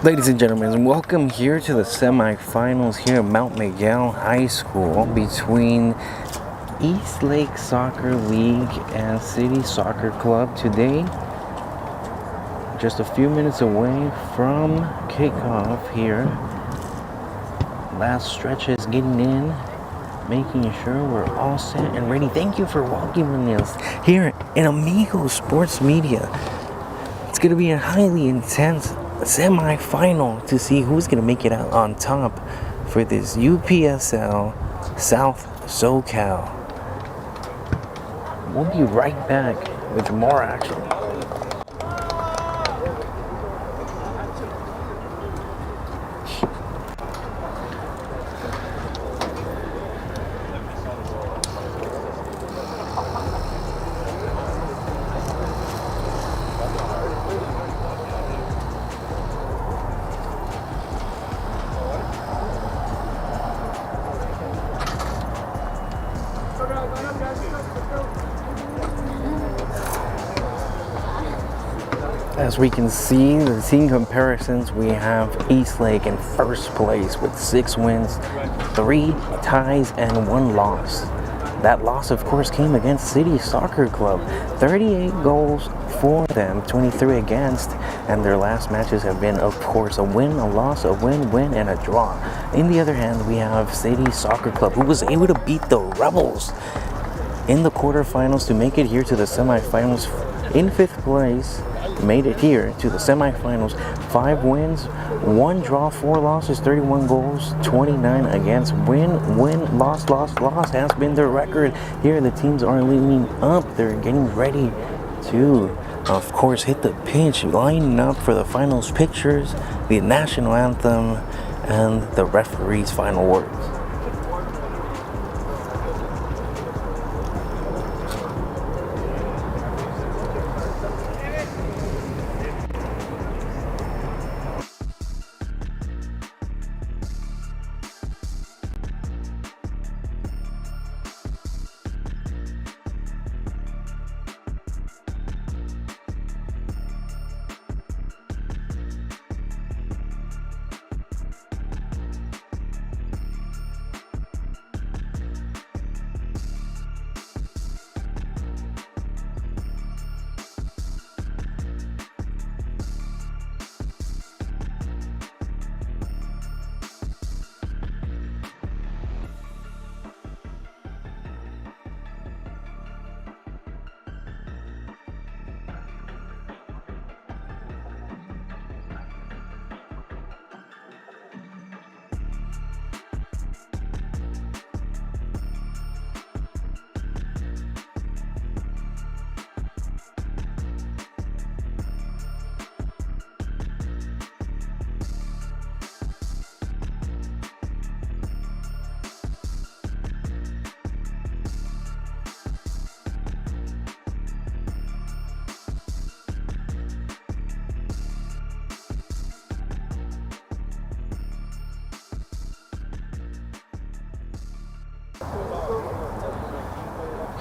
Ladies and gentlemen, welcome here to the semifinals here at Mount Miguel High School between Eastlake Soccer League and City Soccer Club today. Just a few minutes away from kickoff here. Last stretch is getting in, making sure we're all set and ready. Thank you for welcoming us here in Amigo Sports Media. It's going to be a highly intense semi-final to see who's going to make it out on top for this UPSL South SoCal. We'll be right back with more action. As we can see, the team comparisons, we have Eastlake in first place with 6 wins, 3 ties, and 1 loss. That loss, of course, came against City Soccer Club. 38 goals for them, 23 against, and their last matches have been, of course, a win, a loss, a win, and a draw. In the other hand, we have City Soccer Club, who was able to beat the Rebels in the quarterfinals to make it here to the semifinals in 5th place. Made it here to the semifinals. 5 wins, 1 draw, 4 losses, 31 goals, 29 against. Win, loss has been their record. Here the teams are leaning up. They're getting ready to, of course, hit the pitch, lining up for the finals pictures, the national anthem, and the referee's final words.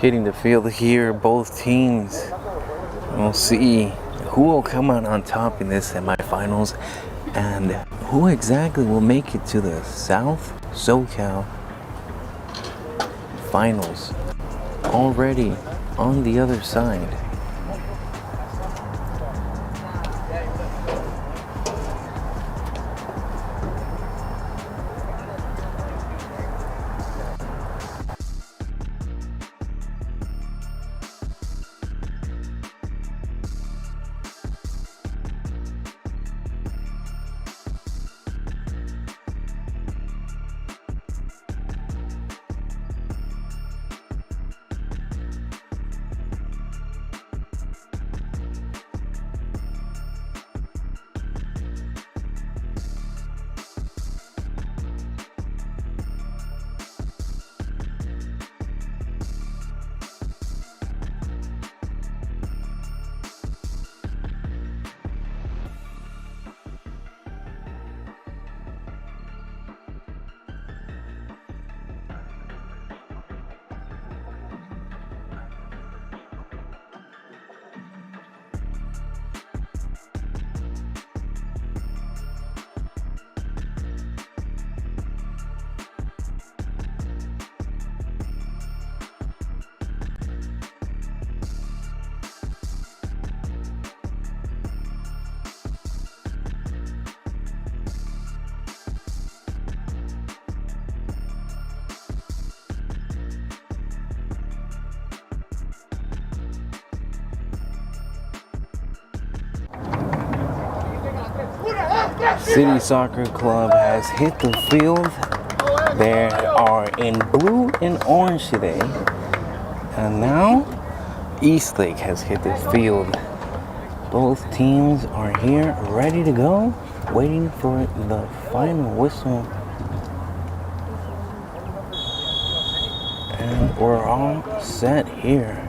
Hitting the field here, both teams. We'll see who will come out on top in this semifinals and who exactly will make it to the South SoCal finals. Already on the other side. City Soccer Club has hit the field. They are in blue and orange today. And now Eastlake has hit the field. Both teams are here ready to go, waiting for the final whistle. And we're all set here.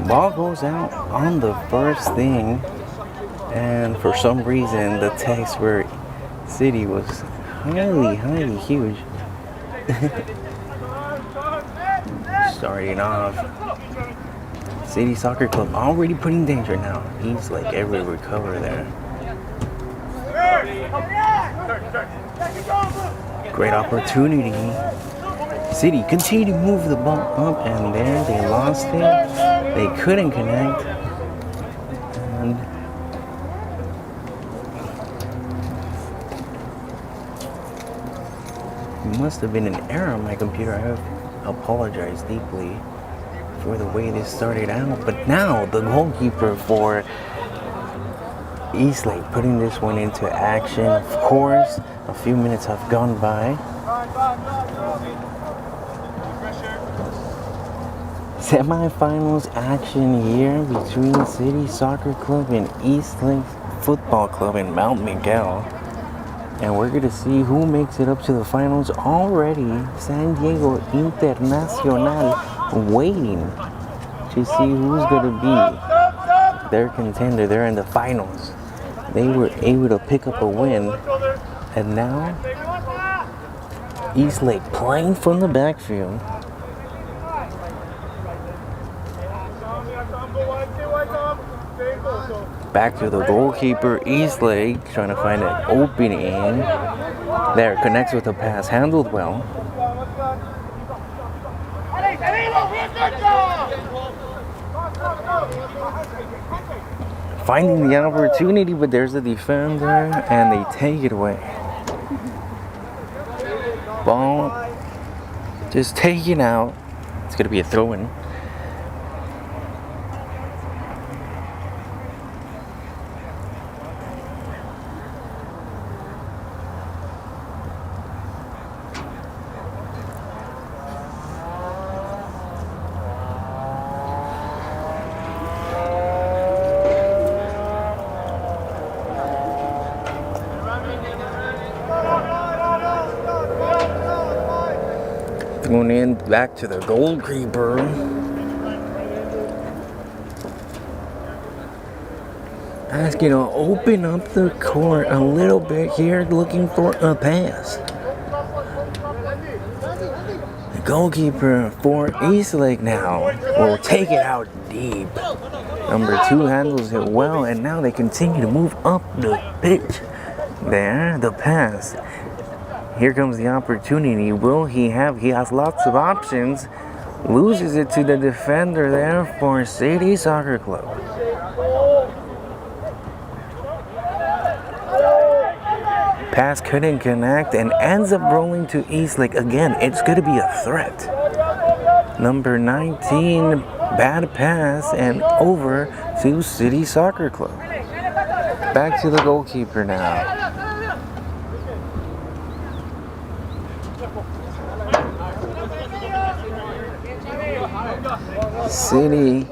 Ball goes out on the first thing, and for some reason the text for City was highly huge. Starting off, City Soccer Club already putting danger now. He's like every recover there. Great opportunity. City continue to move the ball up, and there they lost it. They couldn't connect. And it must have been an error on my computer. I apologize deeply for the way this started out. But now the goalkeeper for Eastlake putting this one into action. Of course, a few minutes have gone by. Semifinals action here between City Soccer Club and Eastlake Football Club in Mount Miguel. And we're going to see who makes it up to the finals already. San Diego Internacional waiting to see who's going to be their contender. They're in the finals. They were able to pick up a win. And now, Eastlake playing from the backfield. Back to the goalkeeper, Eastlake trying to find an opening. There, connects with the pass, handled well. Finding the opportunity, but there's a defender, and they take it away. Ball just taken out. It's going to be a throw-in. Going in back to the goalkeeper. Asking to open up the court a little bit here, looking for a pass. The goalkeeper for Eastlake now will take it out deep. Number 2 handles it well, and now they continue to move up the pitch. There, the pass. Here comes the opportunity. Will he have? He has lots of options. Loses it to the defender there for City Soccer Club. Pass couldn't connect and ends up rolling to Eastlake again. It's going to be a threat. Number 19, bad pass, and over to City Soccer Club. Back to the goalkeeper now. City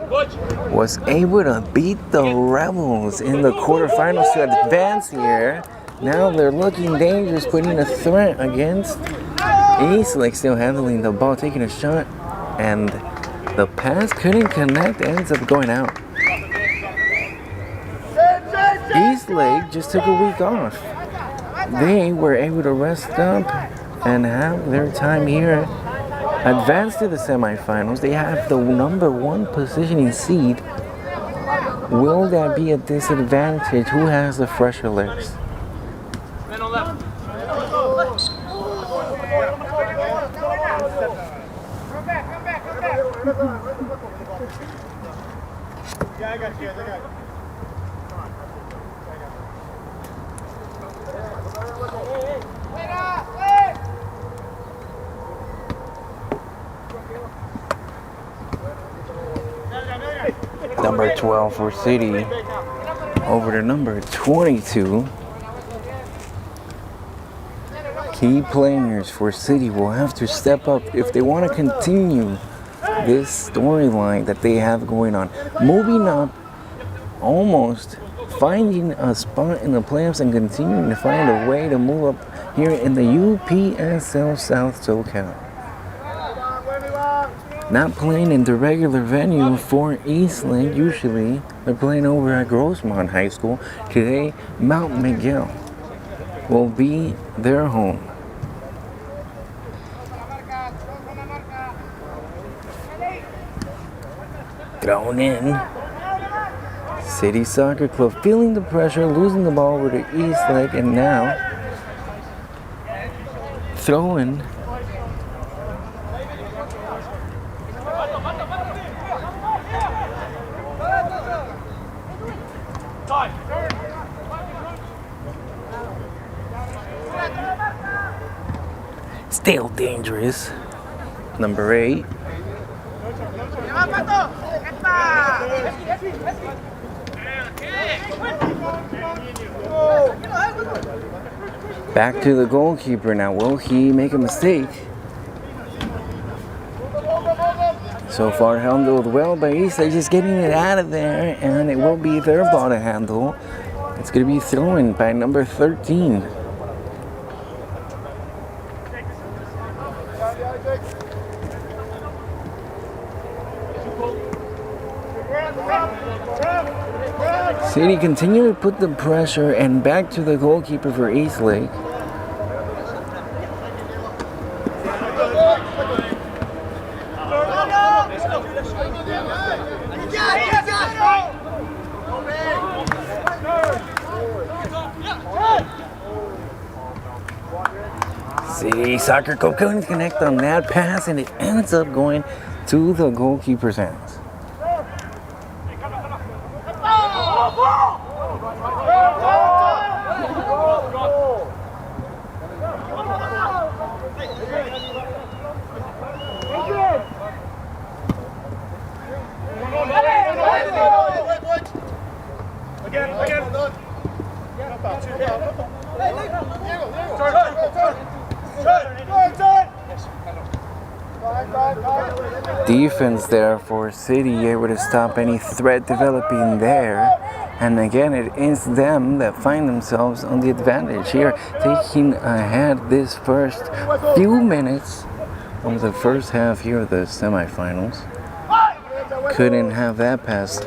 was able to beat the Rebels in the quarterfinals to advance here. Now they're looking dangerous, putting a threat against Eastlake, still handling the ball, taking a shot, and the pass couldn't connect, ends up going out. Eastlake just took a week off. They were able to rest up and have their time here. Advance to the semifinals. They have the number 1 positioning seed. Will that be a disadvantage? Who has the fresher legs? Yeah, I got you. I got you. Number 12 for City over to number 22. Key players for City will have to step up if they want to continue this storyline that they have going on. Moving up, almost finding a spot in the playoffs and continuing to find a way to move up here in the UPSL South SoCal. Not playing in the regular venue for Eastlake. Usually they're playing over at Grossmont High School. Today, Mount Miguel will be their home. Thrown in. City Soccer Club feeling the pressure, losing the ball over to Eastlake, and now throwing. Still dangerous. Number 8. Back to the goalkeeper now. Will he make a mistake? So far handled well by Eastlake, just getting it out of there, and it will be their ball to handle. It's going to be thrown by number 13. City continue to put the pressure, and back to the goalkeeper for Eastlake. City Soccer Club couldn't connect on that pass, and it ends up going to the goalkeeper's hands. Defense there for City, able to stop any threat developing there. And again, it is them that find themselves on the advantage here, taking ahead this first few minutes of the first half here of the semifinals. Couldn't have that pass.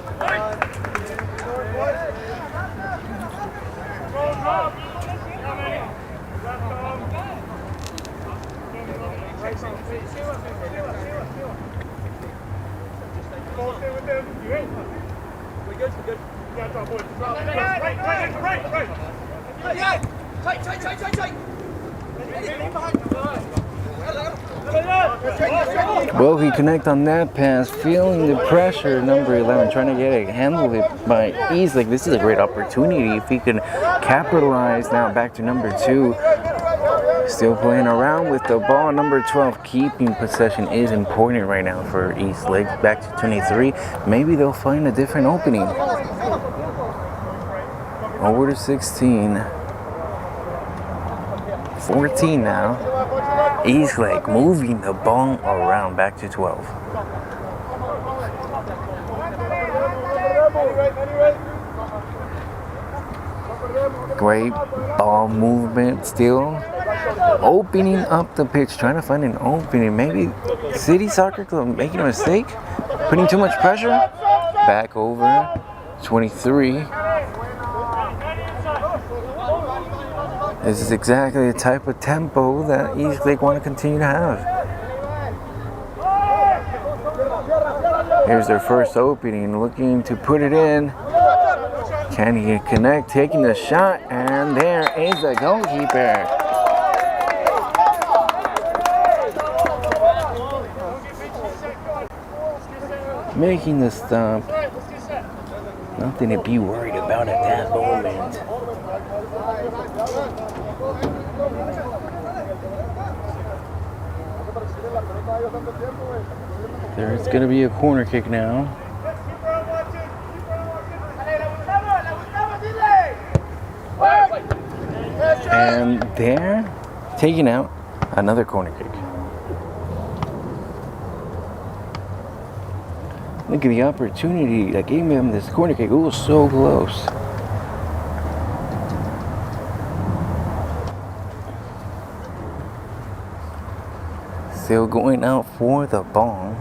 Will he connect on that pass? Feeling the pressure, number 11, trying to get it handled it by Eastlake. This is a great opportunity if he can capitalize. Now back to number 2. Still playing around with the ball. Number 12, keeping possession is important right now for Eastlake. Back to 23. Maybe they'll find a different opening. Over to 16. 14 now. Eastlake moving the ball around. Back to 12. Great ball movement still. Opening up the pitch, trying to find an opening. Maybe City Soccer Club making a mistake, putting too much pressure. Back over 23. This is exactly the type of tempo that Eastlake want to continue to have. Here's their first opening, looking to put it in. Can he connect? Taking the shot, and there is the goalkeeper. Making the stop. Nothing to be worried about at that moment. There's going to be a corner kick now. And they're taking out another corner kick. Look at the opportunity that gave him this corner kick. It was so close. Still going out for the ball.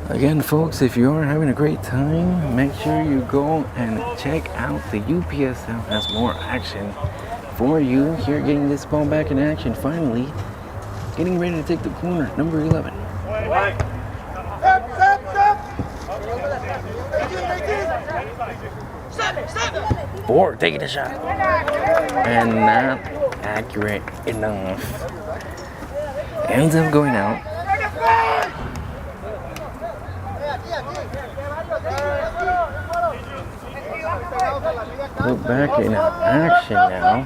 Again, folks, if you are having a great time, make sure you go and check out the UPSL has more action for you. Here, getting this ball back in action, finally getting ready to take the corner, number 11. Ford taking a shot, and not accurate enough. Ends up going out. We're back in action now.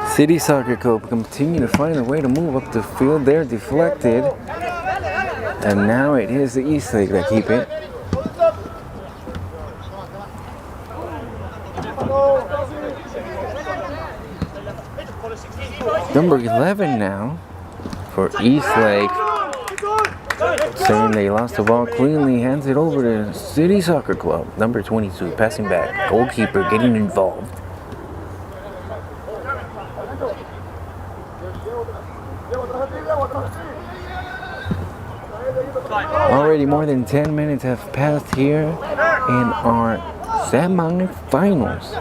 City Soccer Club continue to find a way to move up the field. They're deflected. And now it is the Eastlake that keep it. Number 11 now for Eastlake. Saying they lost the ball cleanly, hands it over to City Soccer Club. Number 22, passing back. Goalkeeper getting involved. Already more than 10 minutes have passed here in our semi-finals.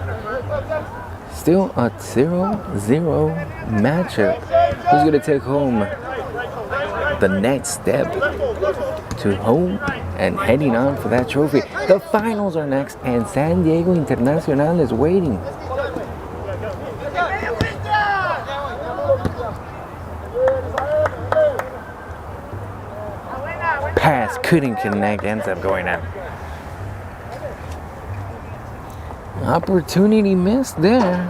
Still a 0-0 matchup. Who's going to take home the next step to home and heading on for that trophy? The finals are next, and San Diego Internacional is waiting. Pass couldn't connect, ends up going out. Opportunity missed there.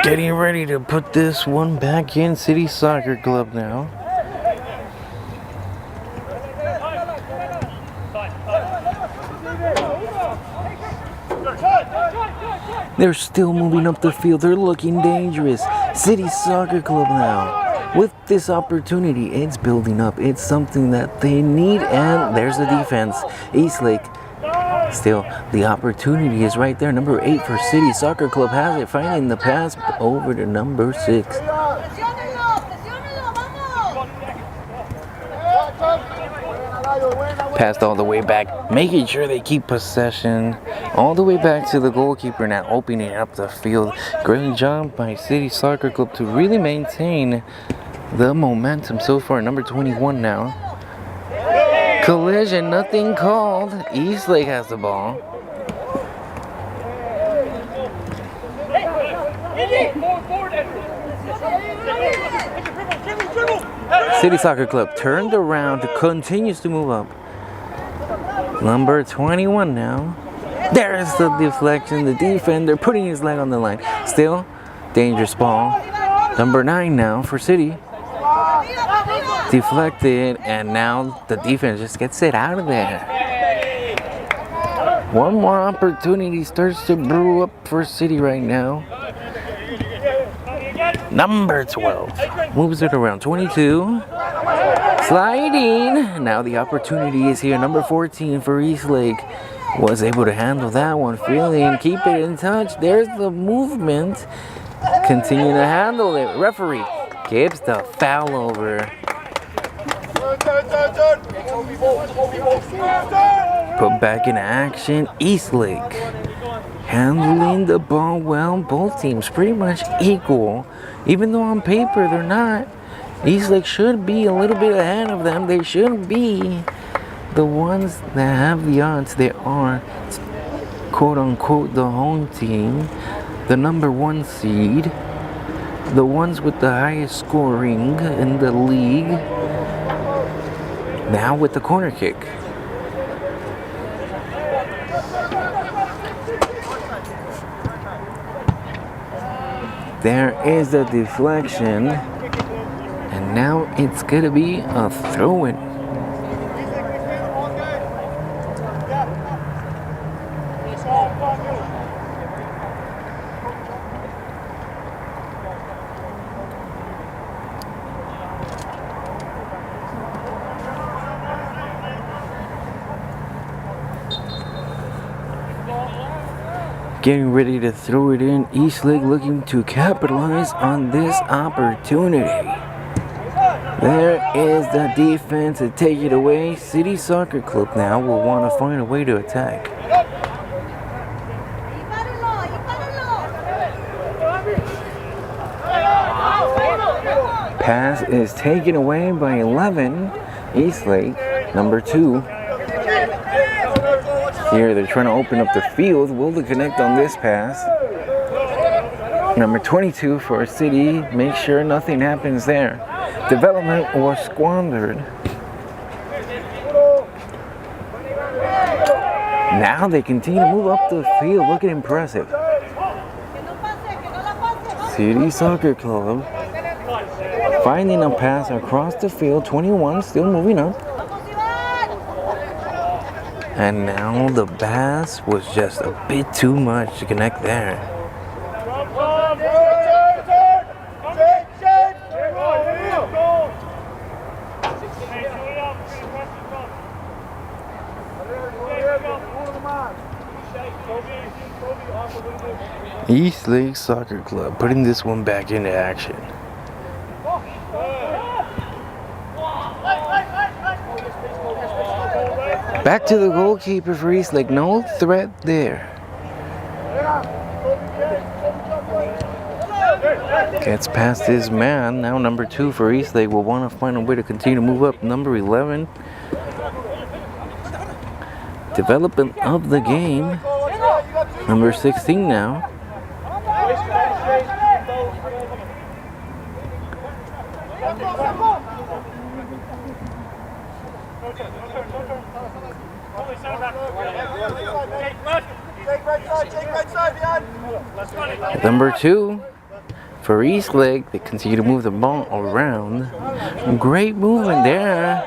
Getting ready to put this one back in City Soccer Club now. They're still moving up the field. They're looking dangerous. City Soccer Club now. With this opportunity, it's building up. It's something that they need, and there's the defense. Eastlake. Still, the opportunity is right there. Number 8 for City Soccer Club has it, finding the pass over to number 6. Passed all the way back, making sure they keep possession. All the way back to the goalkeeper now, opening up the field. Great job by City Soccer Club to really maintain the momentum so far. Number 21 now. Collision, nothing called. Eastlake has the ball. City Soccer Club turned around, continues to move up. Number 21 now. There's the deflection, the defender putting his leg on the line. Still, dangerous ball. Number 9 now for City. Deflected, and now the defense just gets it out of there. One more opportunity starts to brew up for City right now. Number 12 moves it around. 22 sliding. Now the opportunity is here. Number 14 for Eastlake was able to handle that one. Feeling, keep it in touch. There's the movement. Continue to handle it. Referee gives the foul over. Put back in action. Eastlake handling the ball well. Both teams pretty much equal. Even though on paper they're not. Eastlake should be a little bit ahead of them. They should be the ones that have the odds, they are quote unquote the home team, the number 1 seed, the ones with the highest scoring in the league, now with the corner kick. There is the deflection, and now it's gonna be a throw-in. Getting ready to throw it in. Eastlake looking to capitalize on this opportunity. There is the defense to take it away. City Soccer Club now will want to find a way to attack. Pass is taken away by 11. Eastlake, number 2. Here they're trying to open up the field. Will they connect on this pass? Number 22 for City. Make sure nothing happens there. Development was squandered. Now they continue to move up the field. Looking impressive. City Soccer Club finding a pass across the field. 21 still moving up. And now the pass was just a bit too much to connect there. Eastlake Soccer Club putting this one back into action. Back to the goalkeeper for Eastlake. No threat there. Gets past his man. Now number 2 for Eastlake will want to find a way to continue to move up. Number 11. Development of the game. Number 16 now. Number 2 for Eastlake. They continue to move the ball around. Great movement there.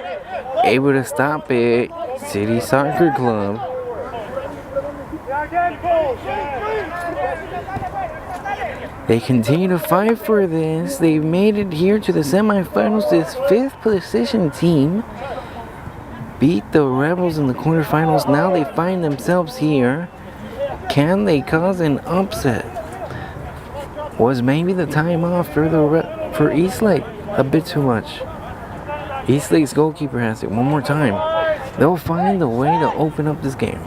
Able to stop it. City Soccer Club. They continue to fight for this. They've made it here to the semifinals. This 5th position team beat the Rebels in the quarterfinals. Now they find themselves here. Can they cause an upset? Was maybe the time off for Eastlake a bit too much? Eastlake's goalkeeper has it one more time. They'll find a way to open up this game.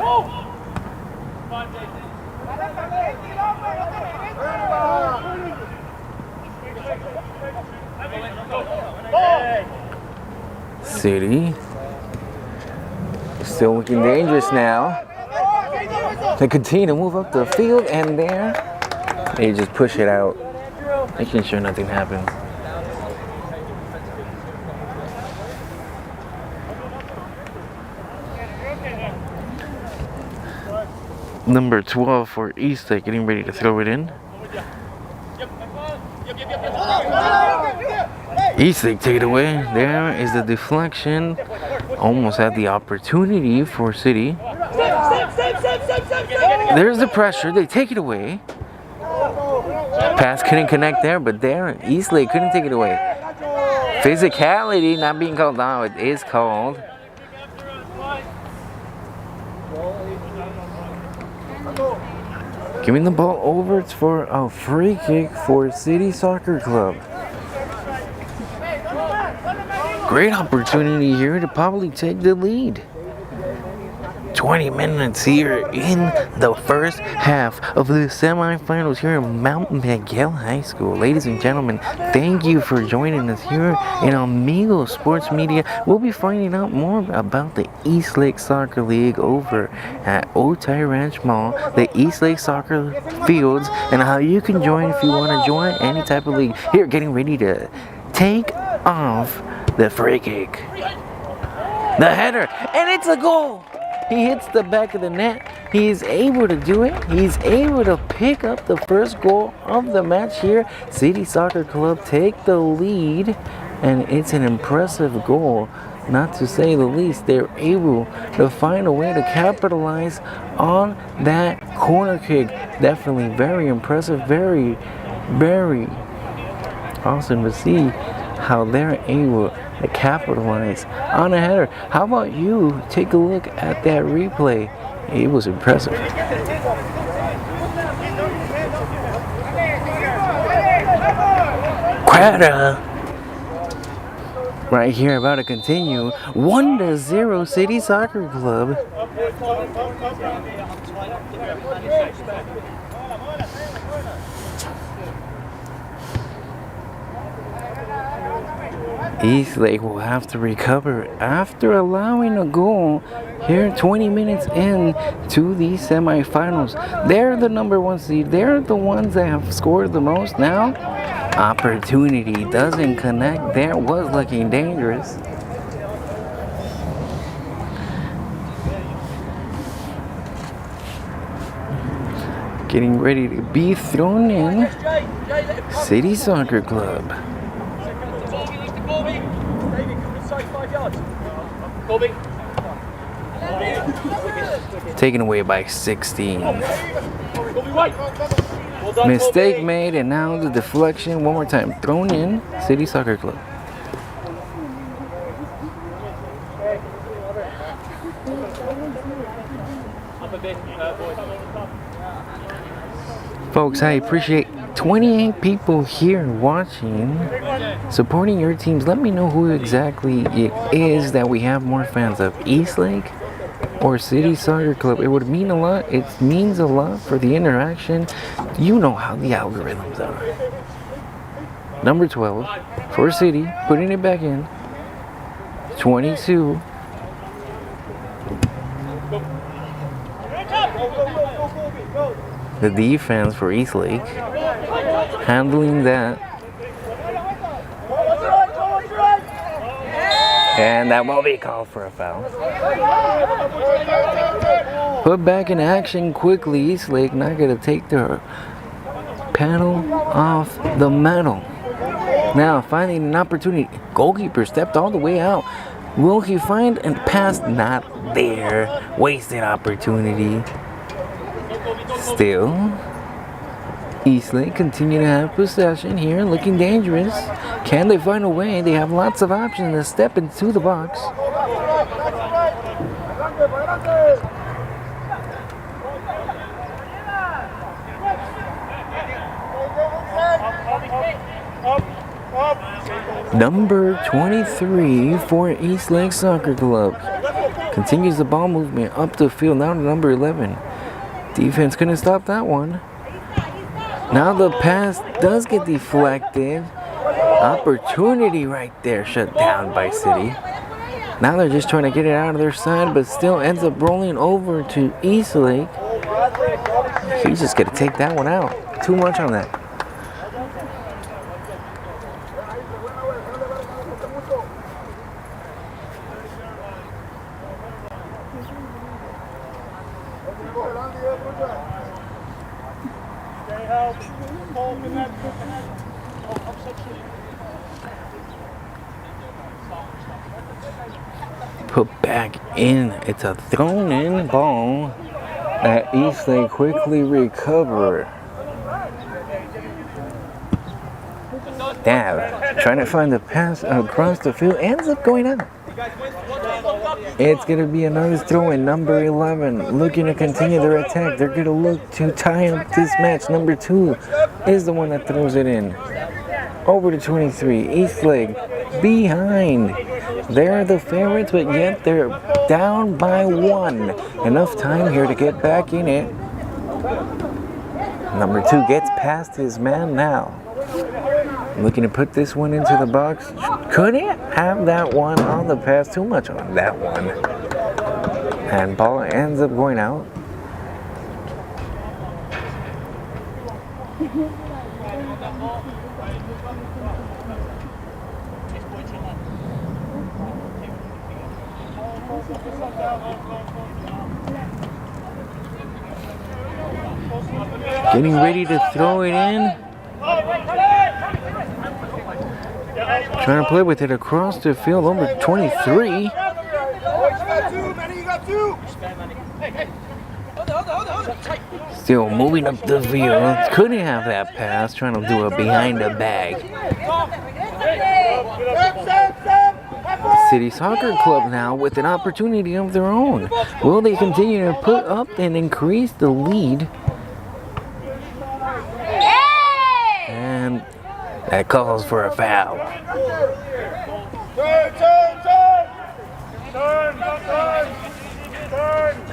City still looking dangerous now. They continue to move up the field, and there they just push it out, making sure nothing happens. Number 12 for Eastlake getting ready to throw it in. Eastlake take it away. There is the deflection. Almost had the opportunity for City. There's the pressure. They take it away. Pass couldn't connect there, but there Eastlake couldn't take it away. Physicality not being called now. It is called. Giving the ball over for a free kick for City Soccer Club. Great opportunity here to probably take the lead. 20 minutes here in the first half of the semifinals here in Mount Miguel High School. Ladies and gentlemen, thank you for joining us here in Amigo Sports Media. We'll be finding out more about the Eastlake Soccer League over at Otay Ranch Mall, the Eastlake Soccer Fields, and how you can join if you want to join any type of league. Here, getting ready to take off the free kick. The header, and it's a goal. He hits the back of the net. He's able to do it. He's able to pick up the first goal of the match here. City Soccer Club take the lead, and it's an impressive goal, not to say the least. They're able to find a way to capitalize on that corner kick. Definitely very impressive, very, very awesome to see how they're able to capitalize on a header. How about you take a look at that replay? It was impressive. Quetta right here, about to continue. 1-0 City Soccer Club. Eastlake will have to recover after allowing a goal here 20 minutes in to the semifinals. They're the number one seed. They're the ones that have scored the most. Now, opportunity doesn't connect. There was looking dangerous. Getting ready to be thrown in. City Soccer Club. Taken away by 16. Mistake made, and now the deflection. One more time. Thrown in. City Soccer Club. Folks, I appreciate 28 people here watching, supporting your teams. Let me know who exactly it is that we have more fans of, Eastlake or City Soccer Club. It would mean a lot. It means a lot for the interaction. You know how the algorithms are. Number 12 for City, putting it back in. 22. The defense for Eastlake handling that. And that will be called for a foul. Put back in action quickly. Eastlake not going to take their panel off the metal. Now finding an opportunity. Goalkeeper stepped all the way out. Will he find a pass? Not there. Wasted opportunity. Still, Eastlake continue to have possession here, looking dangerous. Can they find a way? They have lots of options to step into the box. Number 23 for Eastlake Soccer Club continues the ball movement up the field. Now to number 11. Defense couldn't stop that one. Now the pass does get deflected. Opportunity right there, shut down by City. Now they're just trying to get it out of their side, but still ends up rolling over to Eastlake. He's just going to take that one out. Too much on that. Put back in. It's a thrown in ball that Eastlake quickly recover. Damn, trying to find the pass across the field, ends up going out. It's going to be another throw in. Number 11 looking to continue their attack. They're going to look to tie up this match. Number 2 is the one that throws it in. Over to 23. Eastlake behind. They're the favorites, but yet they're down by 1. Enough time here to get back in it. Number 2 gets past his man now. Looking to put this one into the box. Couldn't have that one on the pass. Too much on that one. And ball ends up going out. Getting ready to throw it in. Trying to play with it across the field. Number 23. Still moving up the field. Couldn't have that pass. Trying to do a behind the bag. City Soccer Club now with an opportunity of their own. Will they continue to put up and increase the lead? And that calls for a foul.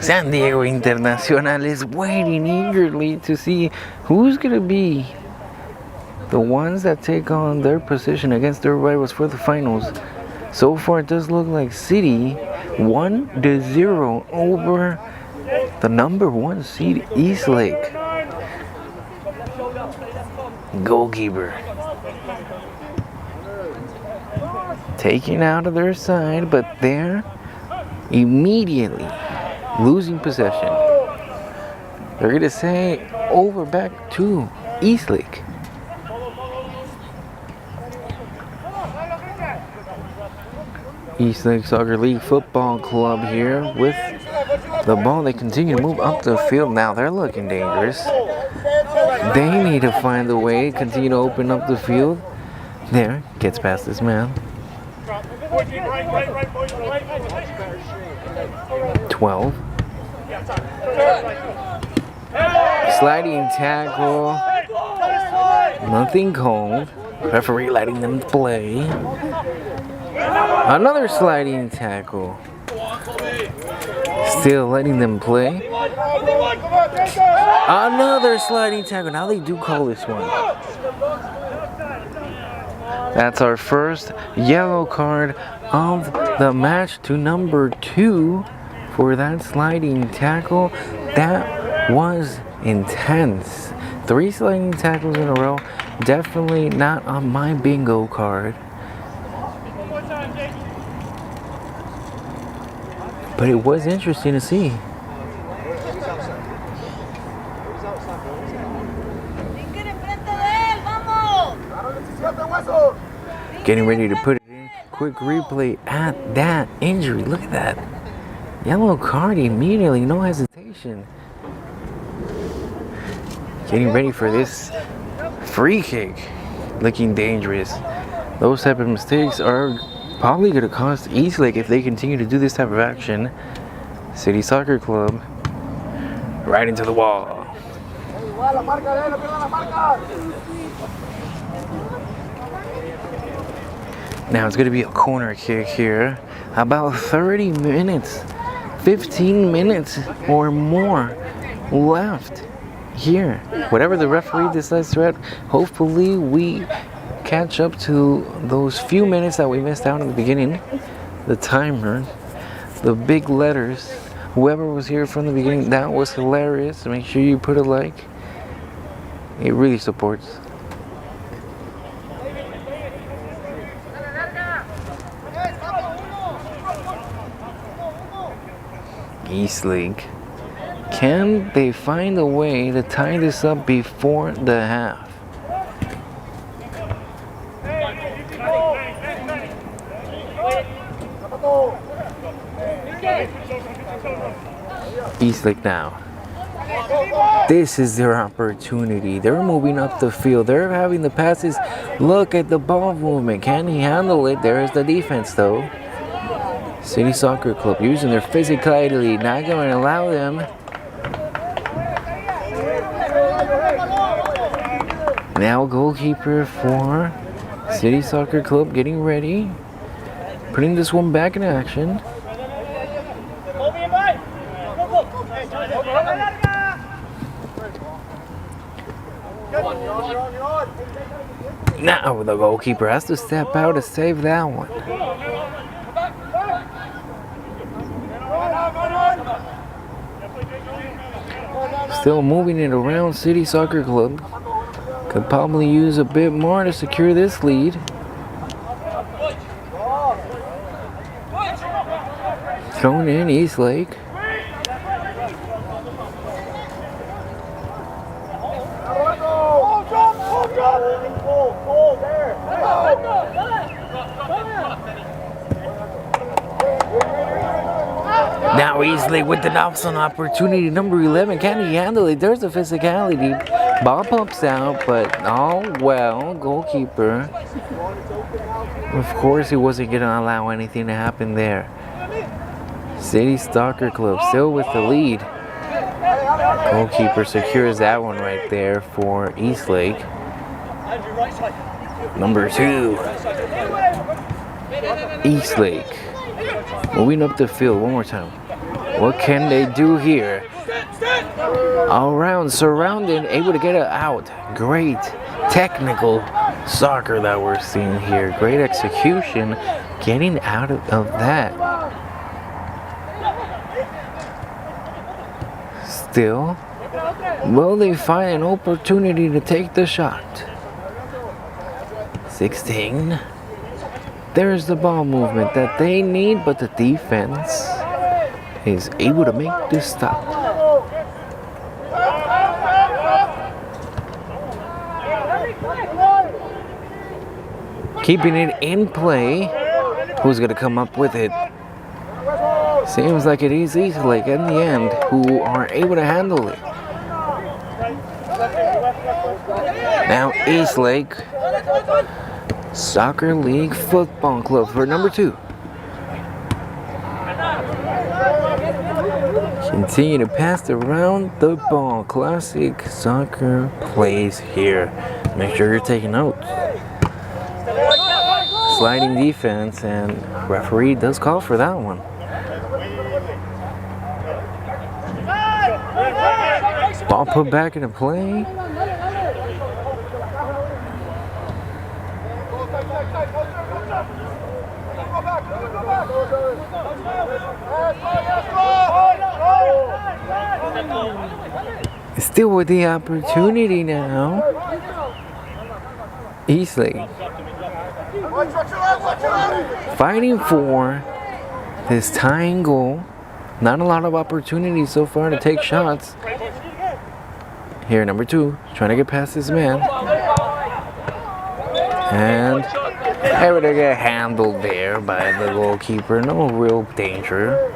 San Diego Internacional is waiting eagerly to see who's going to be the ones that take on their position against their rivals for the finals. So far, it does look like City 1-0 over the number 1 seed, Eastlake. Goalkeeper taken out of their side, but they're immediately losing possession. They're going to say over back to Eastlake. Eastlake Soccer League Football Club here with the ball. They continue to move up the field. Now they're looking dangerous. They need to find a way, continue to open up the field. There, gets past this man. 12. Sliding tackle. Nothing called. Referee letting them play. Another sliding tackle. Still letting them play. Another sliding tackle. Now they do call this one. That's our first yellow card of the match to number 2 for that sliding tackle. That was intense. 3 sliding tackles in a row. Definitely not on my bingo card. But it was interesting to see. Getting ready to put it in. Quick replay at that injury. Look at that. Yellow card immediately. No hesitation. Getting ready for this free kick. Looking dangerous. Those type of mistakes are probably going to cost Eastlake if they continue to do this type of action. City Soccer Club right into the wall. Now it's going to be a corner kick here. About 30 minutes, 15 minutes or more left here. Whatever the referee decides to add, hopefully we catch up to those few minutes that we missed out in the beginning. The timer, the big letters. Whoever was here from the beginning, that was hilarious. Make sure you put a like. It really supports. Eastlake. Can they find a way to tie this up before the half? Eastlake now. This is their opportunity. They're moving up the field. They're having the passes. Look at the ball movement. Can he handle it? There's the defense though. City Soccer Club using their physicality. Not going to allow them. Now goalkeeper for City Soccer Club getting ready. Putting this one back in action. Now the goalkeeper has to step out to save that one. Still moving it around. City Soccer Club could probably use a bit more to secure this lead. Thrown in Eastlake. Now Eastlake with an option opportunity. Number 11, can he handle it? There's a physicality. Ball pumps out, but all well. Goalkeeper. Of course, he wasn't going to allow anything to happen there. City Soccer Club still with the lead. Goalkeeper secures that one right there for Eastlake. Number 2, Eastlake. Moving up the field one more time. What can they do here? All around, surrounded, able to get it out. Great technical soccer that we're seeing here. Great execution, getting out of that. Still, will they find an opportunity to take the shot? 16. There's the ball movement that they need, but the defense is able to make this stop. Keeping it in play. Who's going to come up with it? Seems like it is Eastlake in the end who are able to handle it. Now Eastlake Soccer League Football Club for number 2. Continue to pass around the ball. Classic soccer plays here. Make sure you're taking notes. Sliding defense, and referee does call for that one. Ball put back into play. Still with the opportunity now. Eastlake fighting for this tying goal. Not a lot of opportunities so far to take shots. Here, number 2, trying to get past this man. And able to get handled there by the goalkeeper. No real danger.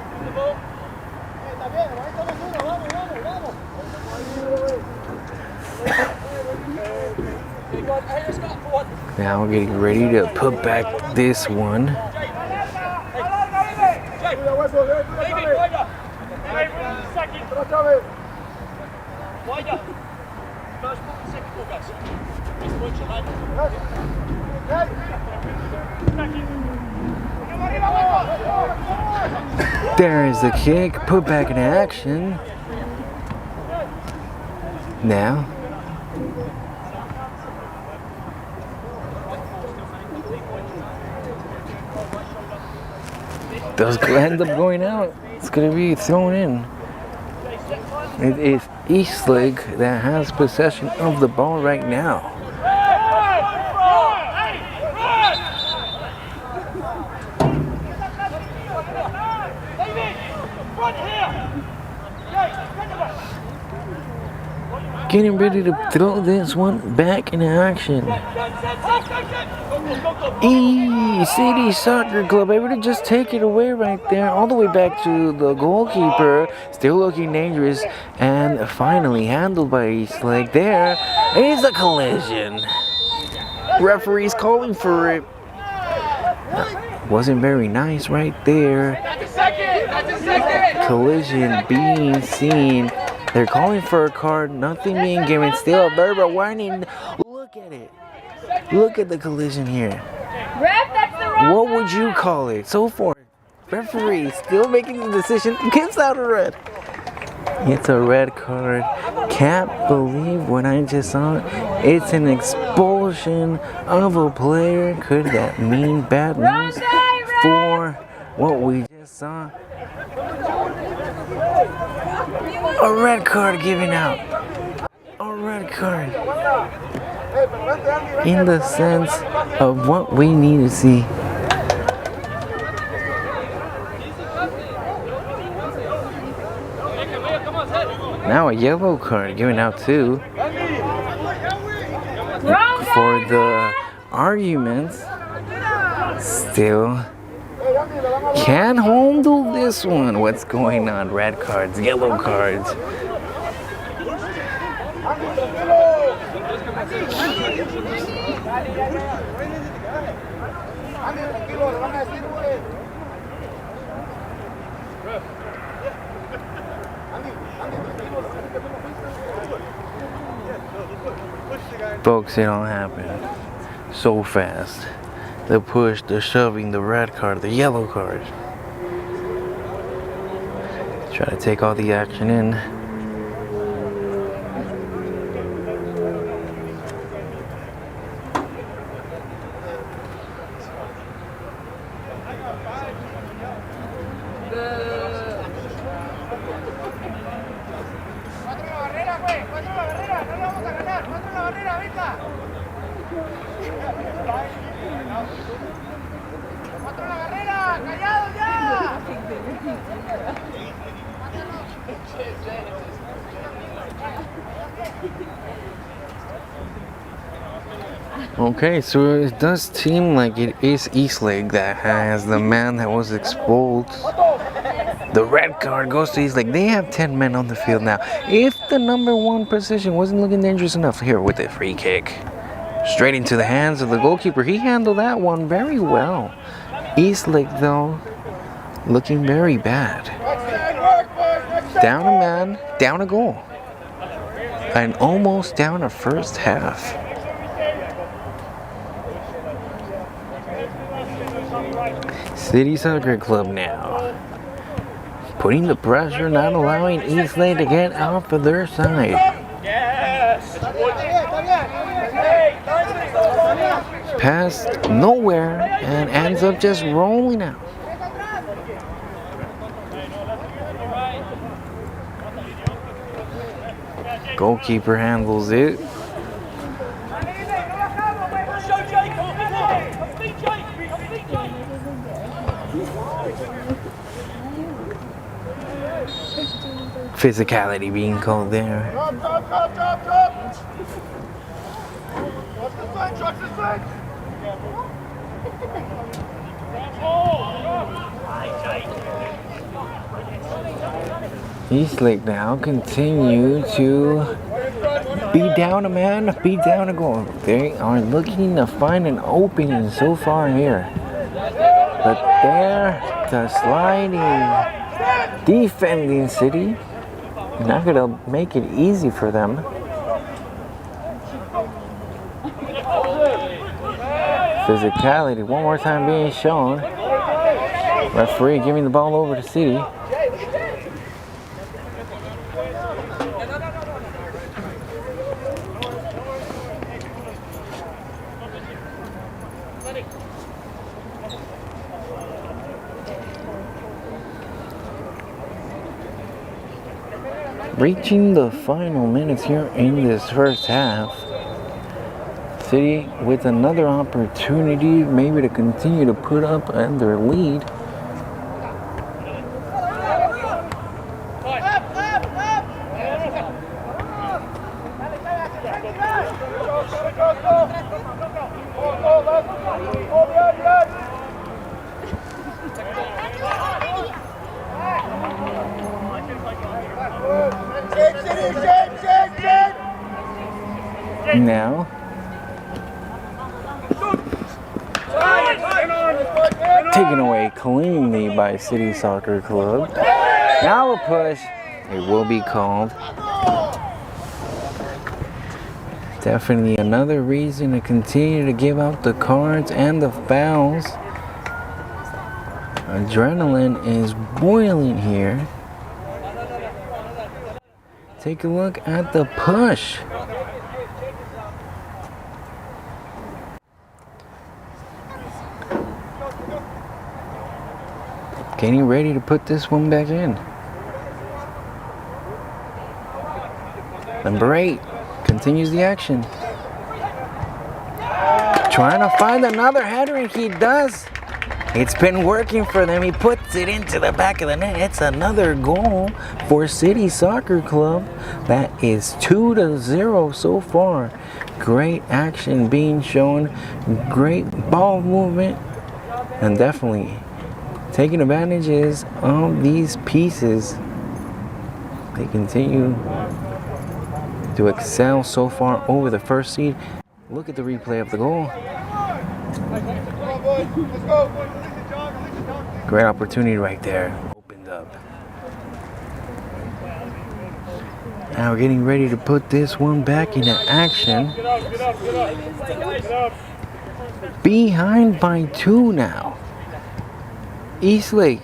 Now we're getting ready to put back this one. There is the kick, put back in action. Now does end up going out. It's going to be thrown in. It is Eastlake that has possession of the ball right now. Getting ready to throw this one back in action. City Soccer Club able to just take it away right there, all the way back to the goalkeeper, still looking dangerous, and finally handled by Eastlake. There is a collision. Referee's calling for it. Wasn't very nice right there. Collision being seen. They're calling for a card, nothing being given. Still a verbal warning. Look at it. Look at the collision here. What would you call it? So far, referee still making the decision. Gives out a red. It's a red card. Can't believe what I just saw. It's an expulsion of a player. Could that mean bad news for what we just saw? A red card given out. A red card. In the sense of what we need to see. Now a yellow card given out too. For the arguments, still can't handle this one. What's going on? Red cards, yellow cards. Folks, it don't happen so fast. The push, the shoving, the red card, the yellow card. Try to take all the action in. Okay, so it does seem like it is Eastlake that has the man that was expelled. The red card goes to Eastlake. They have 10 men on the field now. If the number one position wasn't looking dangerous enough, here with the free kick. Straight into the hands of the goalkeeper. He handled that one very well. Eastlake, though, looking very bad. Down a man, down a goal. And almost down a first half. City Soccer Club now. Putting the pressure, not allowing Eastlake to get off of their side. Pass nowhere and ends up just rolling out. Goalkeeper handles it. Physicality being called there. Eastlake now continue to beat down a man, beat down a goal. They are looking to find an opening so far here. But there, the sliding defending City, not going to make it easy for them. Physicality one more time being shown. Referee giving the ball over to City. Reaching the final minutes here in this first half. City with another opportunity maybe to continue to put up their lead. Now, taken away cleanly by City Soccer Club. Now a push. It will be called. Definitely another reason to continue to give out the cards and the fouls. Adrenaline is boiling here. Take a look at the push. Getting ready to put this one back in. Number 8 continues the action. Trying to find another header, and he does. It's been working for them. He puts it into the back of the net. It's another goal for City Soccer Club. That is 2-0 so far. Great action being shown. Great ball movement. And definitely taking advantages of these pieces. They continue to excel so far over the first seed. Look at the replay of the goal. Great opportunity right there. Opened up. Now we're getting ready to put this one back into action. Behind by 2 now. Eastlake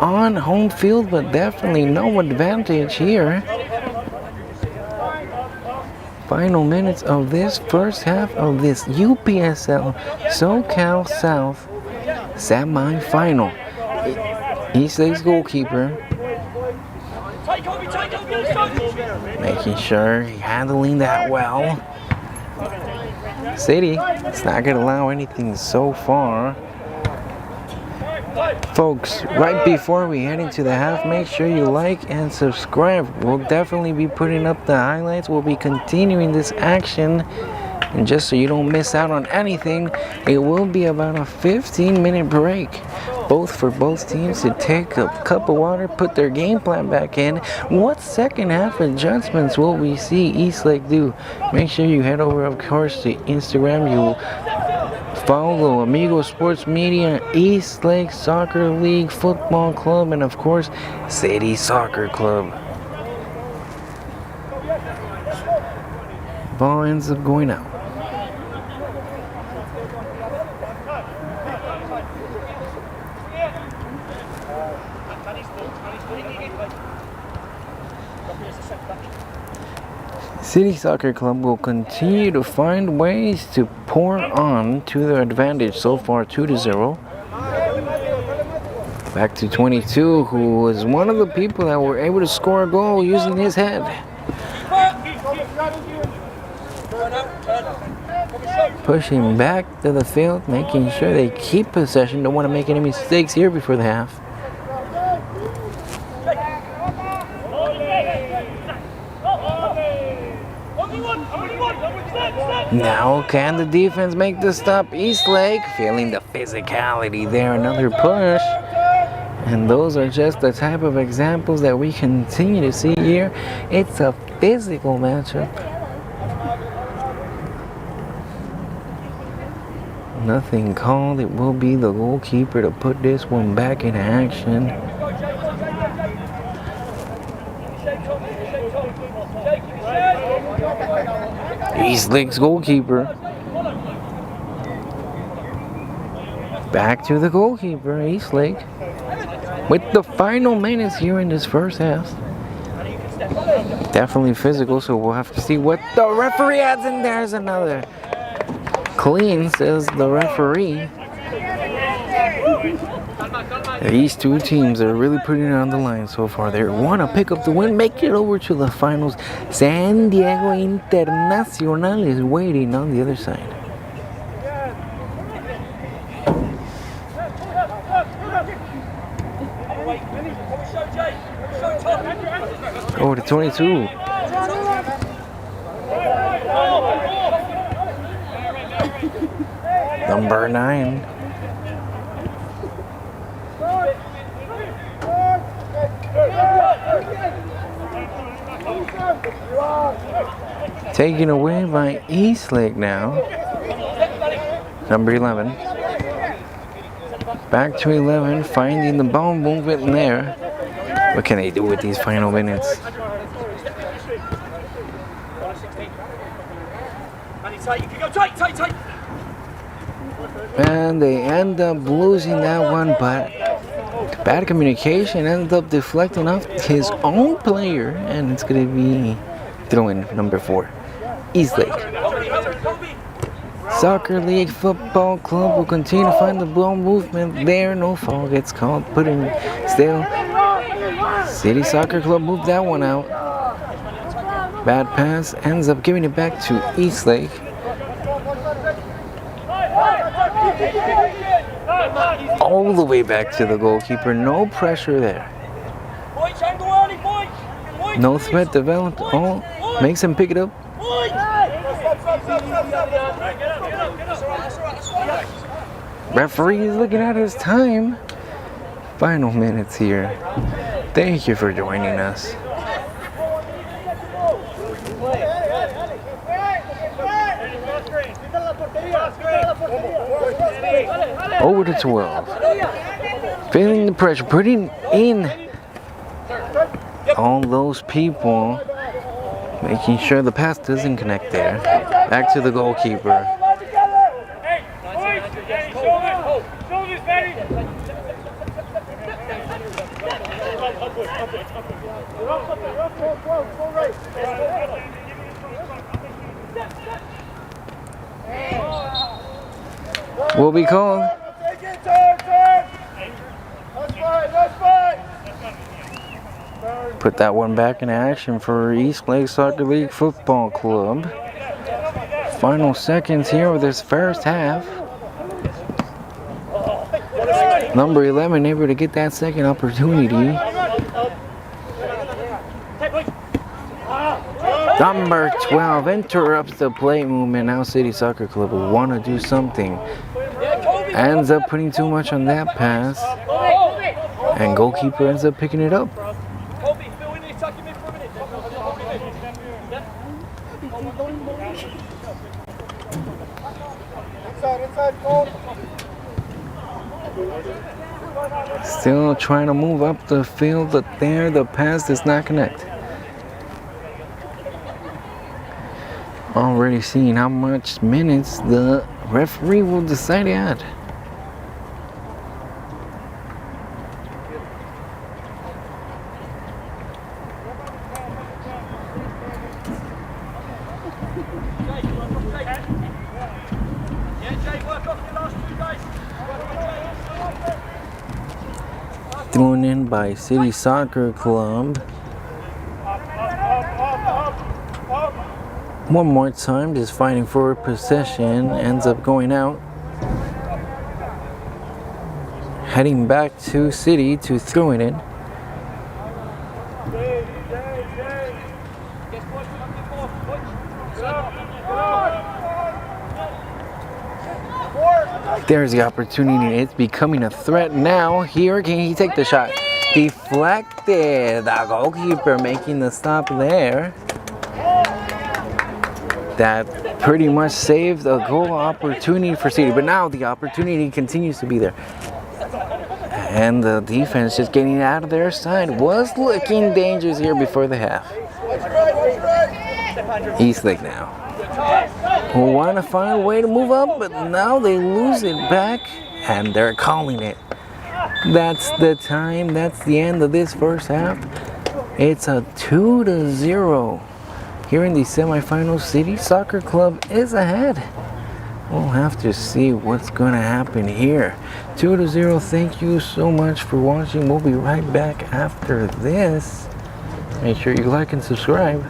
on home field, but definitely no advantage here. Final minutes of this first half of this UPSL SoCal South semi-final. Eastlake's goalkeeper making sure he's handling that well. City, it's not going to allow anything so far. Folks, right before we head into the half, make sure you like and subscribe. We'll definitely be putting up the highlights. We'll be continuing this action. And just so you don't miss out on anything, it will be about a 15-minute break. For both teams to take a cup of water, put their game plan back in. What second half adjustments will we see Eastlake do? Make sure you head over, of course, to Instagram. You follow Amigo Sports Media, Eastlake Soccer League Football Club, and of course, City Soccer Club. Ball ends up going out. City Soccer Club will continue to find ways to pour on to their advantage. So far 2-0. Back to 22, who was one of the people that were able to score a goal using his head. Pushing back to the field, making sure they keep possession. Don't want to make any mistakes here before the half. Now can the defense make the stop? Eastlake feeling the physicality there. Another push. And those are just the type of examples that we continue to see here. It's a physical matchup. Nothing called. It will be the goalkeeper to put this one back in action. Eastlake's goalkeeper. Back to the goalkeeper, Eastlake. With the final minutes here in this first half. Definitely physical, so we'll have to see what the referee adds, and there's another. Clean, says the referee. These two teams are really putting it on the line so far. They want to pick up the win, make it over to the finals. San Diego Internacional is waiting on the other side. Over to 22. Number 9. Taken away by Eastlake now. Number 11. Back to 11, finding the ball movement there. What can they do with these final minutes? And they end up losing that one, but Bad communication ends up deflecting off his own player, and it's going to be throwing number 4. Eastlake Soccer League Football Club will continue to find the ball movement there. No foul gets called. Put in still. City Soccer Club moved that one out. Bad pass ends up giving it back to Eastlake. All the way back to the goalkeeper. No pressure there. No threat developed. Oh, makes him pick it up. Referee is looking at his time. Final minutes here. Thank you for joining us. Over to 12. Feeling the pressure, putting in all those people, making sure the pass doesn't connect there. Back to the goalkeeper. Will be called. Put that one back in action for Eastlake Soccer League Football Club. Final seconds here of this first half. Number 11 able to get that second opportunity. Number 12 interrupts the play movement. Now City Soccer Club will want to do something. Ends up putting too much on that pass. And goalkeeper ends up picking it up. Still trying to move up the field, but there the pass does not connect. Already seeing how much minutes the referee will decide to add. Thrown in by City Soccer Club. One more time, just fighting for possession, ends up going out. Heading back to City to throw it in. There's the opportunity. It's becoming a threat now. Here, can he take the shot? Deflected. The goalkeeper making the stop there. That pretty much saved a goal opportunity for City. But now the opportunity continues to be there. And the defense just getting out of their side. Was looking dangerous here before the half. Eastlake now. Who want to find a way to move up, but now they lose it back, and they're calling it. That's the time. That's the end of this first half. It's a 2-0. Here in the semifinals, City Soccer Club is ahead. We'll have to see what's going to happen here. 2-0. Thank you so much for watching. We'll be right back after this. Make sure you like and subscribe.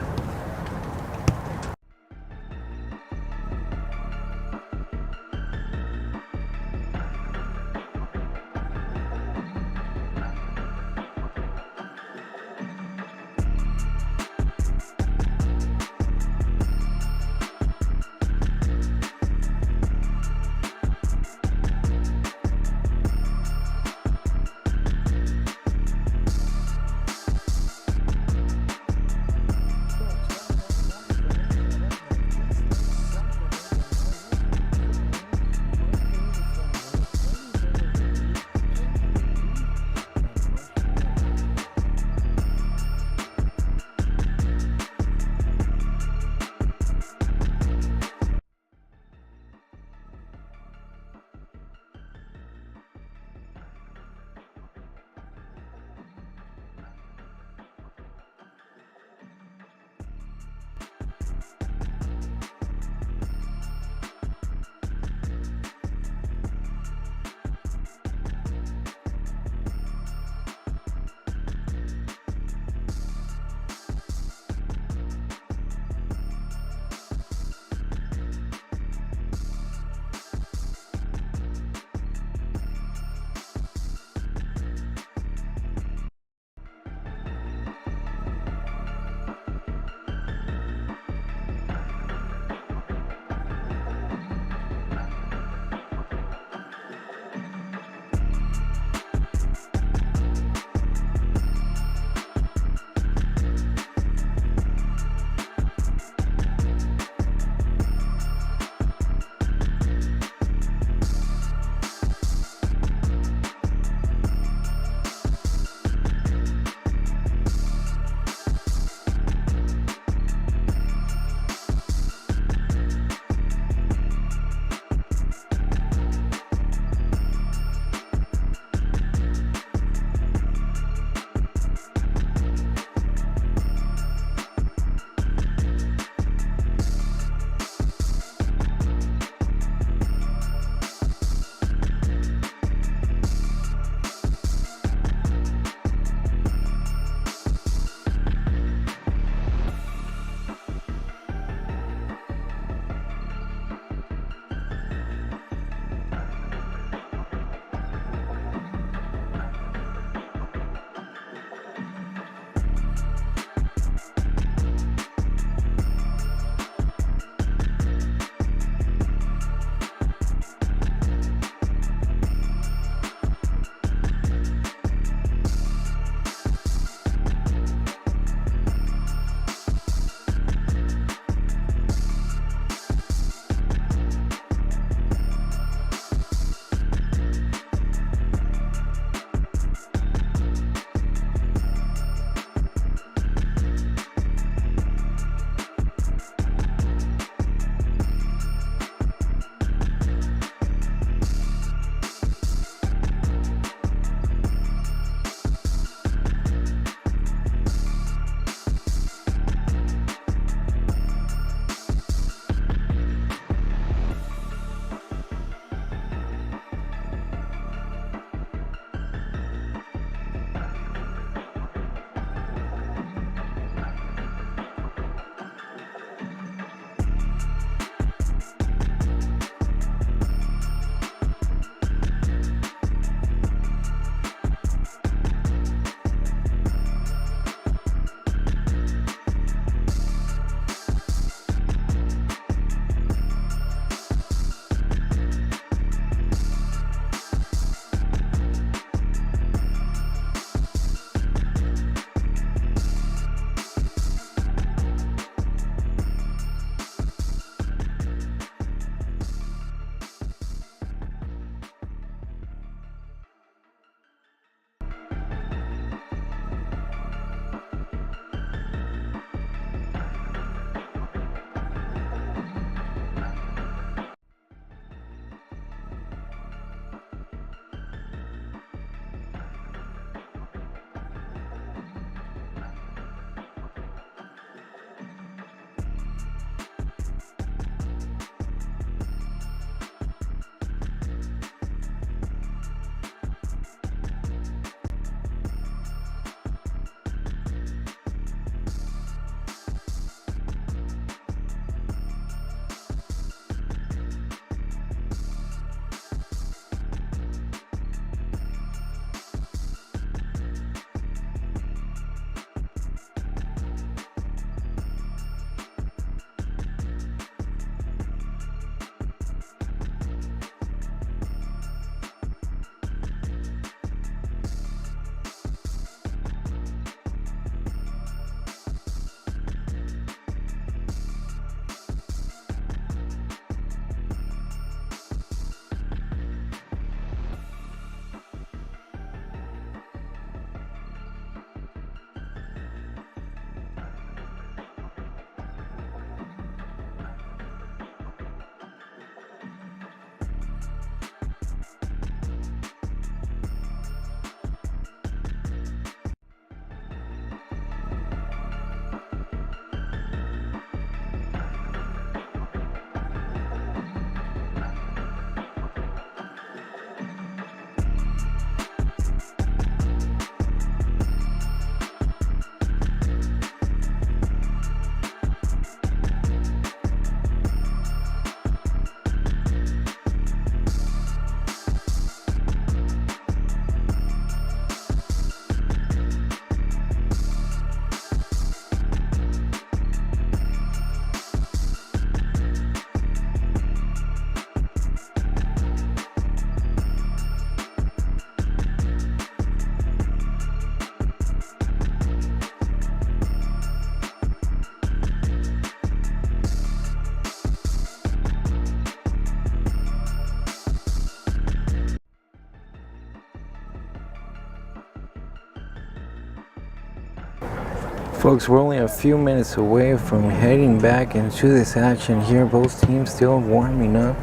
Folks, we're only a few minutes away from heading back into this action here. Both teams still warming up.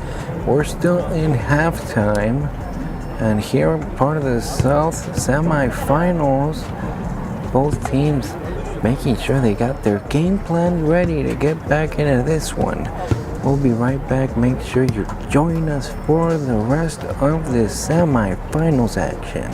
We're still in halftime. And here, part of the South semifinals, both teams making sure they got their game plan ready to get back into this one. We'll be right back. Make sure you join us for the rest of this semifinals action.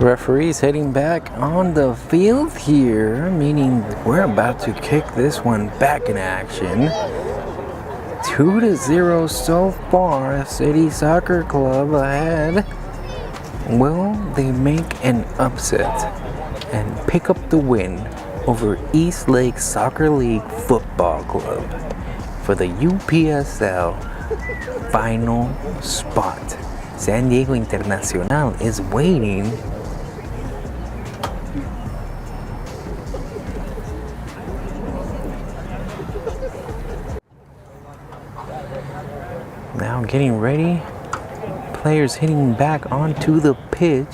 Referees heading back on the field here, meaning we're about to kick this one back in action. 2-0 so far, City Soccer Club ahead. Will they make an upset and pick up the win over Eastlake Soccer League Football Club for the UPSL final spot? San Diego Internacional is waiting. Now getting ready. Players hitting back onto the pitch.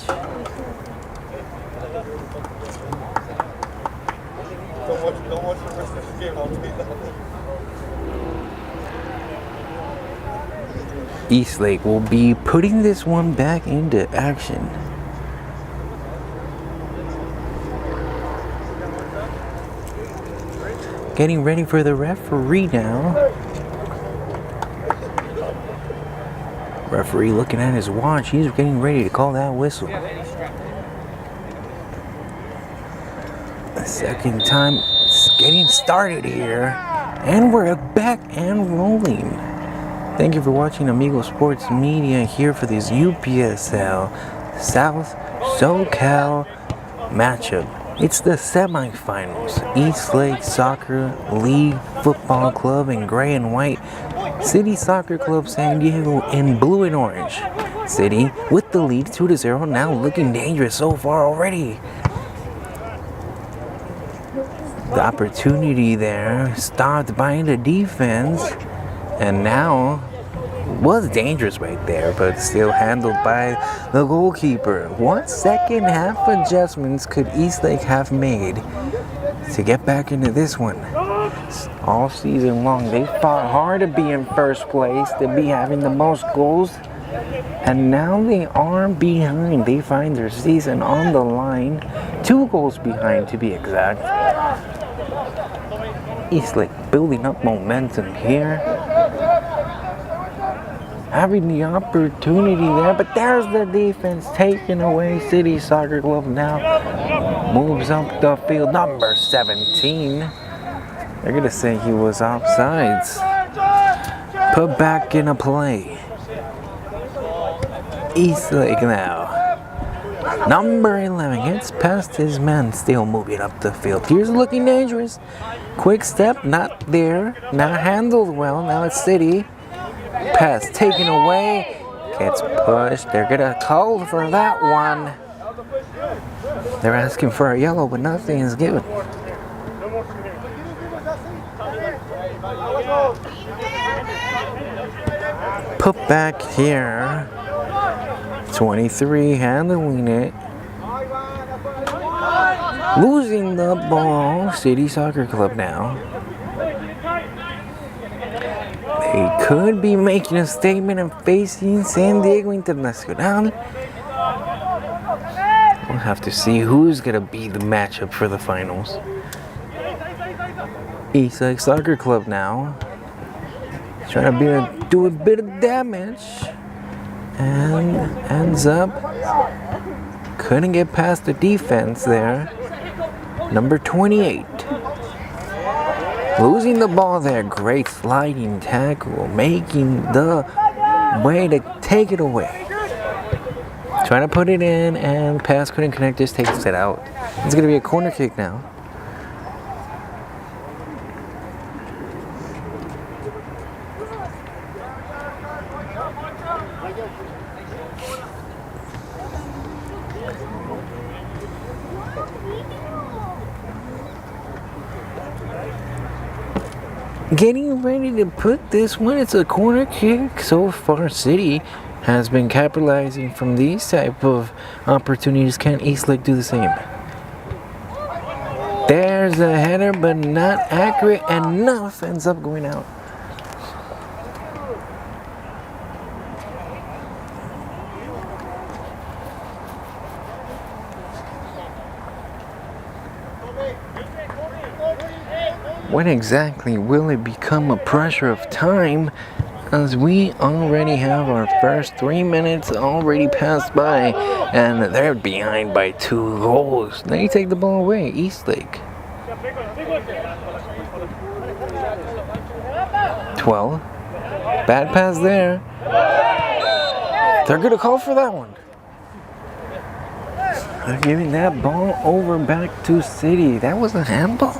Eastlake will be putting this one back into action. Getting ready for the referee now. Referee looking at his watch. He's getting ready to call that whistle. The second time it's getting started here. And we're back and rolling. Thank you for watching Amigo Sports Media here for this UPSL South SoCal matchup. It's the semifinals. Eastlake Soccer League Football Club in gray and white. City Soccer Club San Diego in blue and orange. City with the lead 2-0, now looking dangerous so far already. The opportunity there stopped by the defense, and now was dangerous right there, but still handled by the goalkeeper. What second half adjustments could Eastlake have made to get back into this one? All season long, they fought hard to be in first place, to be having the most goals, and now they are behind. They find their season on the line, 2 goals behind to be exact. Eastlake building up momentum here, having the opportunity there, but there's the defense taken away. City Soccer Club now moves up the field. Number 17. They're going to say he was offsides. Put back into play. Eastlake now. Number 11 gets past his man, still moving up the field. Here's looking dangerous. Quick step, not there. Not handled well. Now it's City. Pass taken away. Gets pushed. They're going to call for that one. They're asking for a yellow, but nothing is given. Put back here. 23 handling it. Losing the ball. City Soccer Club now. They could be making a statement and facing San Diego Internacional. We'll have to see who's going to be the matchup for the finals. Eastlake Soccer Club now. Trying to do a bit of damage. And ends up couldn't get past the defense there. Number 28. Losing the ball there. Great sliding tackle. Making the way to take it away. Trying to put it in, and pass couldn't connect, just takes it out. It's going to be a corner kick now. Getting ready to put this one, it's a corner kick. So far, City has been capitalizing from these type of opportunities. Can Eastlake do the same? There's a header, but not accurate enough. Ends up going out. When exactly will it become a pressure of time, as we already have our first 3 minutes already passed by, and they're behind by 2 goals. They take the ball away, Eastlake. 12. Bad pass there. They're going to call for that one. They're giving that ball over back to City. That was a handball?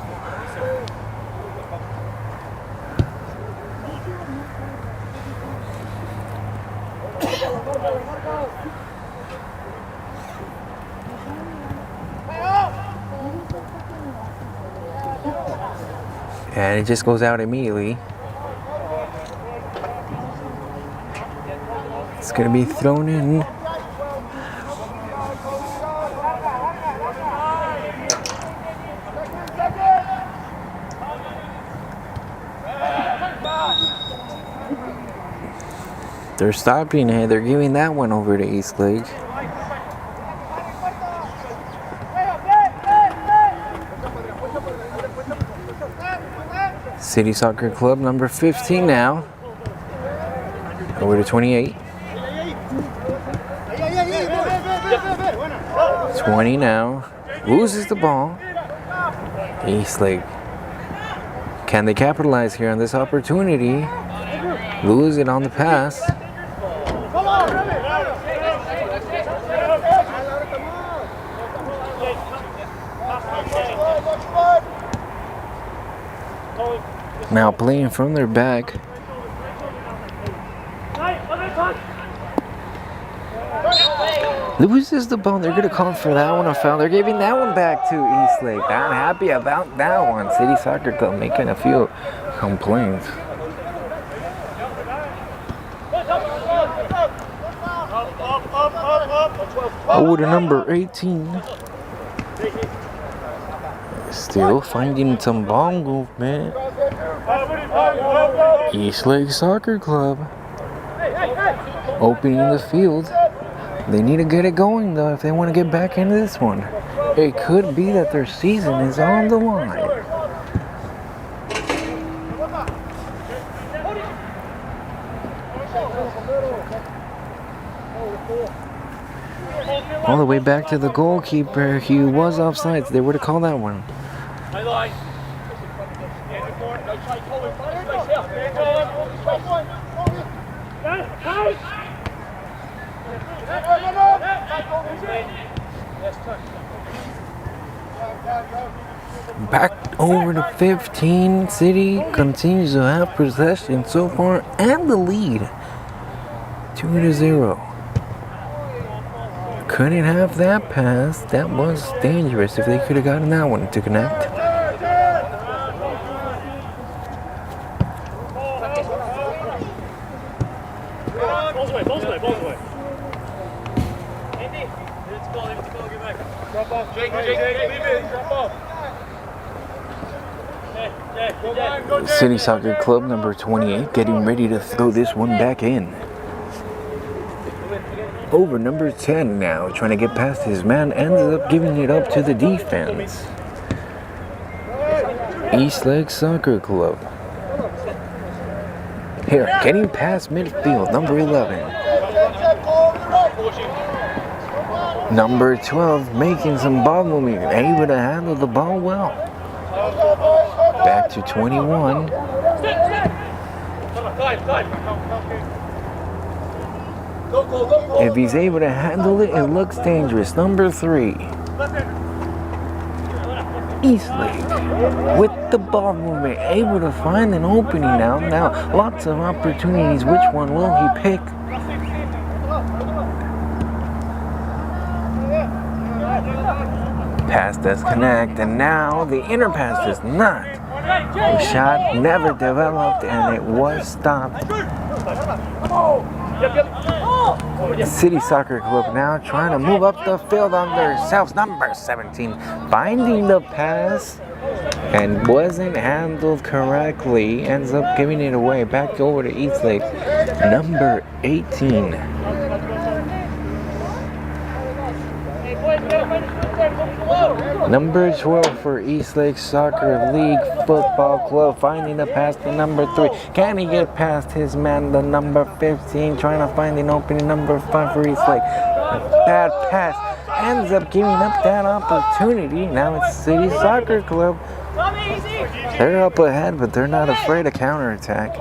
And it just goes out immediately. It's going to be thrown in. They're stopping it. They're giving that one over to Eastlake. City Soccer Club number 15 now. Over to 28. 20 now. Loses the ball. Eastlake. Can they capitalize here on this opportunity? Lose it on the pass. Now playing from their back. Loses the ball. They're going to call for that one a foul. They're giving that one back to Eastlake. Not happy about that one. City Soccer Club making a few complaints. Over to number 18. Still finding some ball movement. Eastlake Soccer Club opening the field. They need to get it going though if they want to get back into this one. It could be that their season is on the line. All the way back to the goalkeeper. He was offside. They would have called that one. Back over to 15. City continues to have possession so far and the lead. 2-0. Couldn't have that pass. That was dangerous if they could have gotten that one to connect. City Soccer Club number 28 getting ready to throw this one back in. Over number 10 now, trying to get past his man, ends up giving it up to the defense. Eastlake Soccer Club. Here, getting past midfield, number 11. Number 12 making some ball movement, able to handle the ball well. Back to 21. If he's able to handle it, it looks dangerous. Number 3. Eastlake with the ball movement, able to find an opening now. Now, lots of opportunities. Which one will he pick? Pass does connect, and now the inner pass does not. The shot never developed, and it was stopped. City Soccer Club now trying to move up the field on themselves. Number 17 finding the pass and wasn't handled correctly. Ends up giving it away. Back over to Eastlake. Number 18. Number 12 for Eastlake Soccer League Football Club, finding the pass to number 3. Can he get past his man, the number 15, trying to find an opening? Number 5 for Eastlake. A bad pass, ends up giving up that opportunity. Now it's City Soccer Club. They're up ahead, but they're not afraid to counterattack.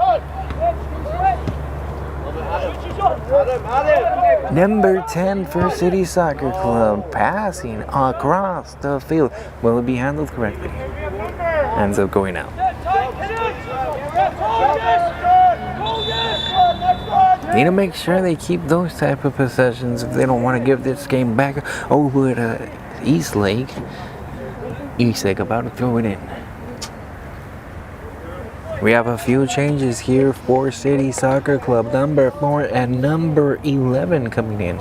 Number 10 for City Soccer Club, passing across the field. Will it be handled correctly? Ends up going out. Need to make sure they keep those type of possessions if they don't want to give this game back over to Eastlake. Eastlake about to throw it in. We have a few changes here for City Soccer Club. Number 4 and number 11 coming in.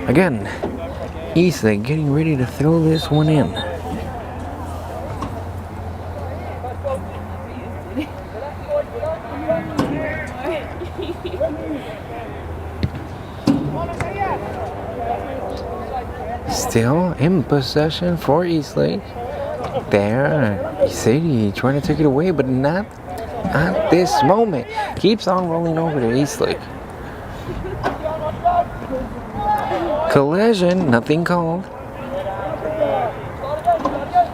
Again, Eastlake getting ready to throw this one in. Still in possession for Eastlake. There, City trying to take it away, but not at this moment. Keeps on rolling over to Eastlake. Collision, nothing called.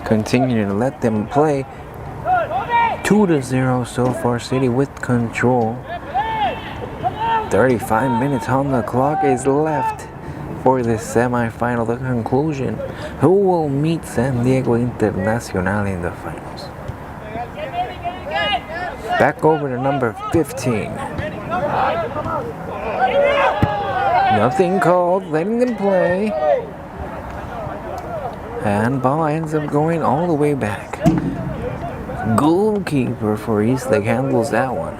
Continuing to let them play. 2-0 so far, City with control. 35 minutes on the clock is left for the semifinal, the conclusion. Who will meet San Diego Internacional in the finals? Back over to number 15. Nothing called, letting them play. And ball ends up going all the way back. Goalkeeper for Eastlake handles that one.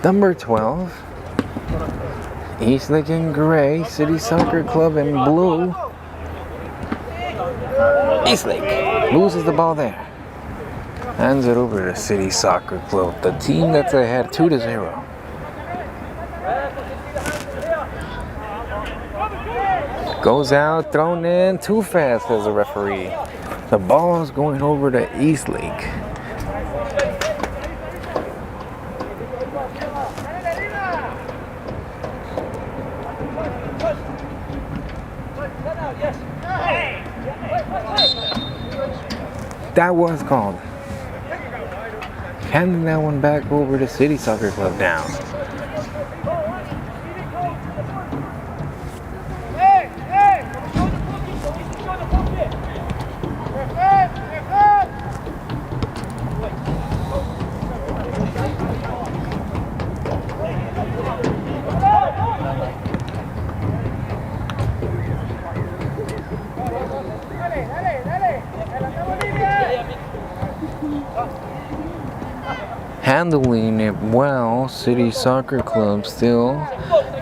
Number 12, Eastlake in gray, City Soccer Club in blue. Eastlake loses the ball there. Hands it over to City Soccer Club, the team that's ahead 2-0. Goes out, thrown in, too fast as a referee. The ball is going over to Eastlake. That was called. Handing that one back over to City Soccer Club now. Handling it well, City Soccer Club still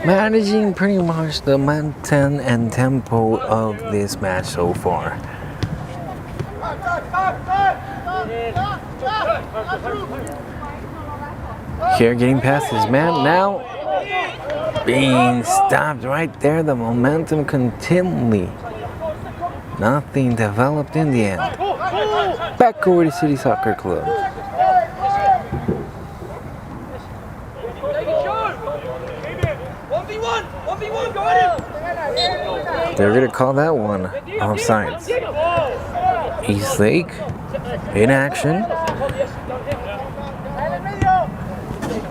managing pretty much the momentum and tempo of this match so far. Here getting past his man now, being stopped right there, the momentum continually. Nothing developed in the end. Back over to City Soccer Club. They're going to call that one offsides. Eastlake in action.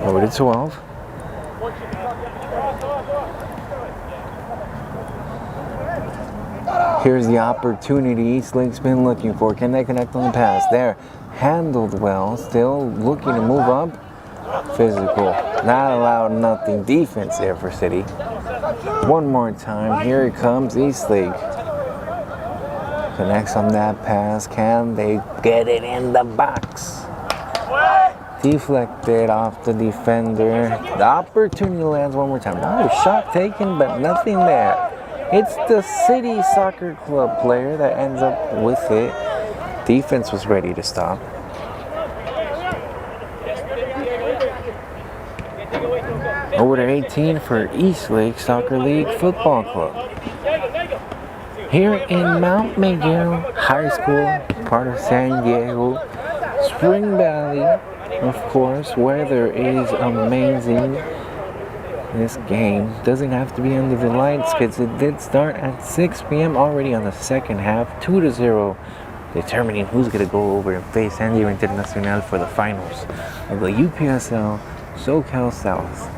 Over to 12. Here's the opportunity Eastlake's been looking for. Can they connect on the pass? There. Handled well. Still looking to move up. Physical. Not allowed nothing. Defense there for City. One more time. Here it comes Eastlake. Connects on that pass. Can they get it in the box? Deflected off the defender. The opportunity lands one more time. Another shot taken, but nothing there. It's the City Soccer Club player that ends up with it. Defense was ready to stop. Over to 18 for Eastlake Soccer League Football Club. Here in Mount Miguel High School, part of San Diego Spring Valley, of course, weather is amazing. This game doesn't have to be under the lights because it did start at 6 p.m. already on the second half, 2-0, determining who's going to go over and face San Diego Internacional for the finals of the UPSL SoCal South.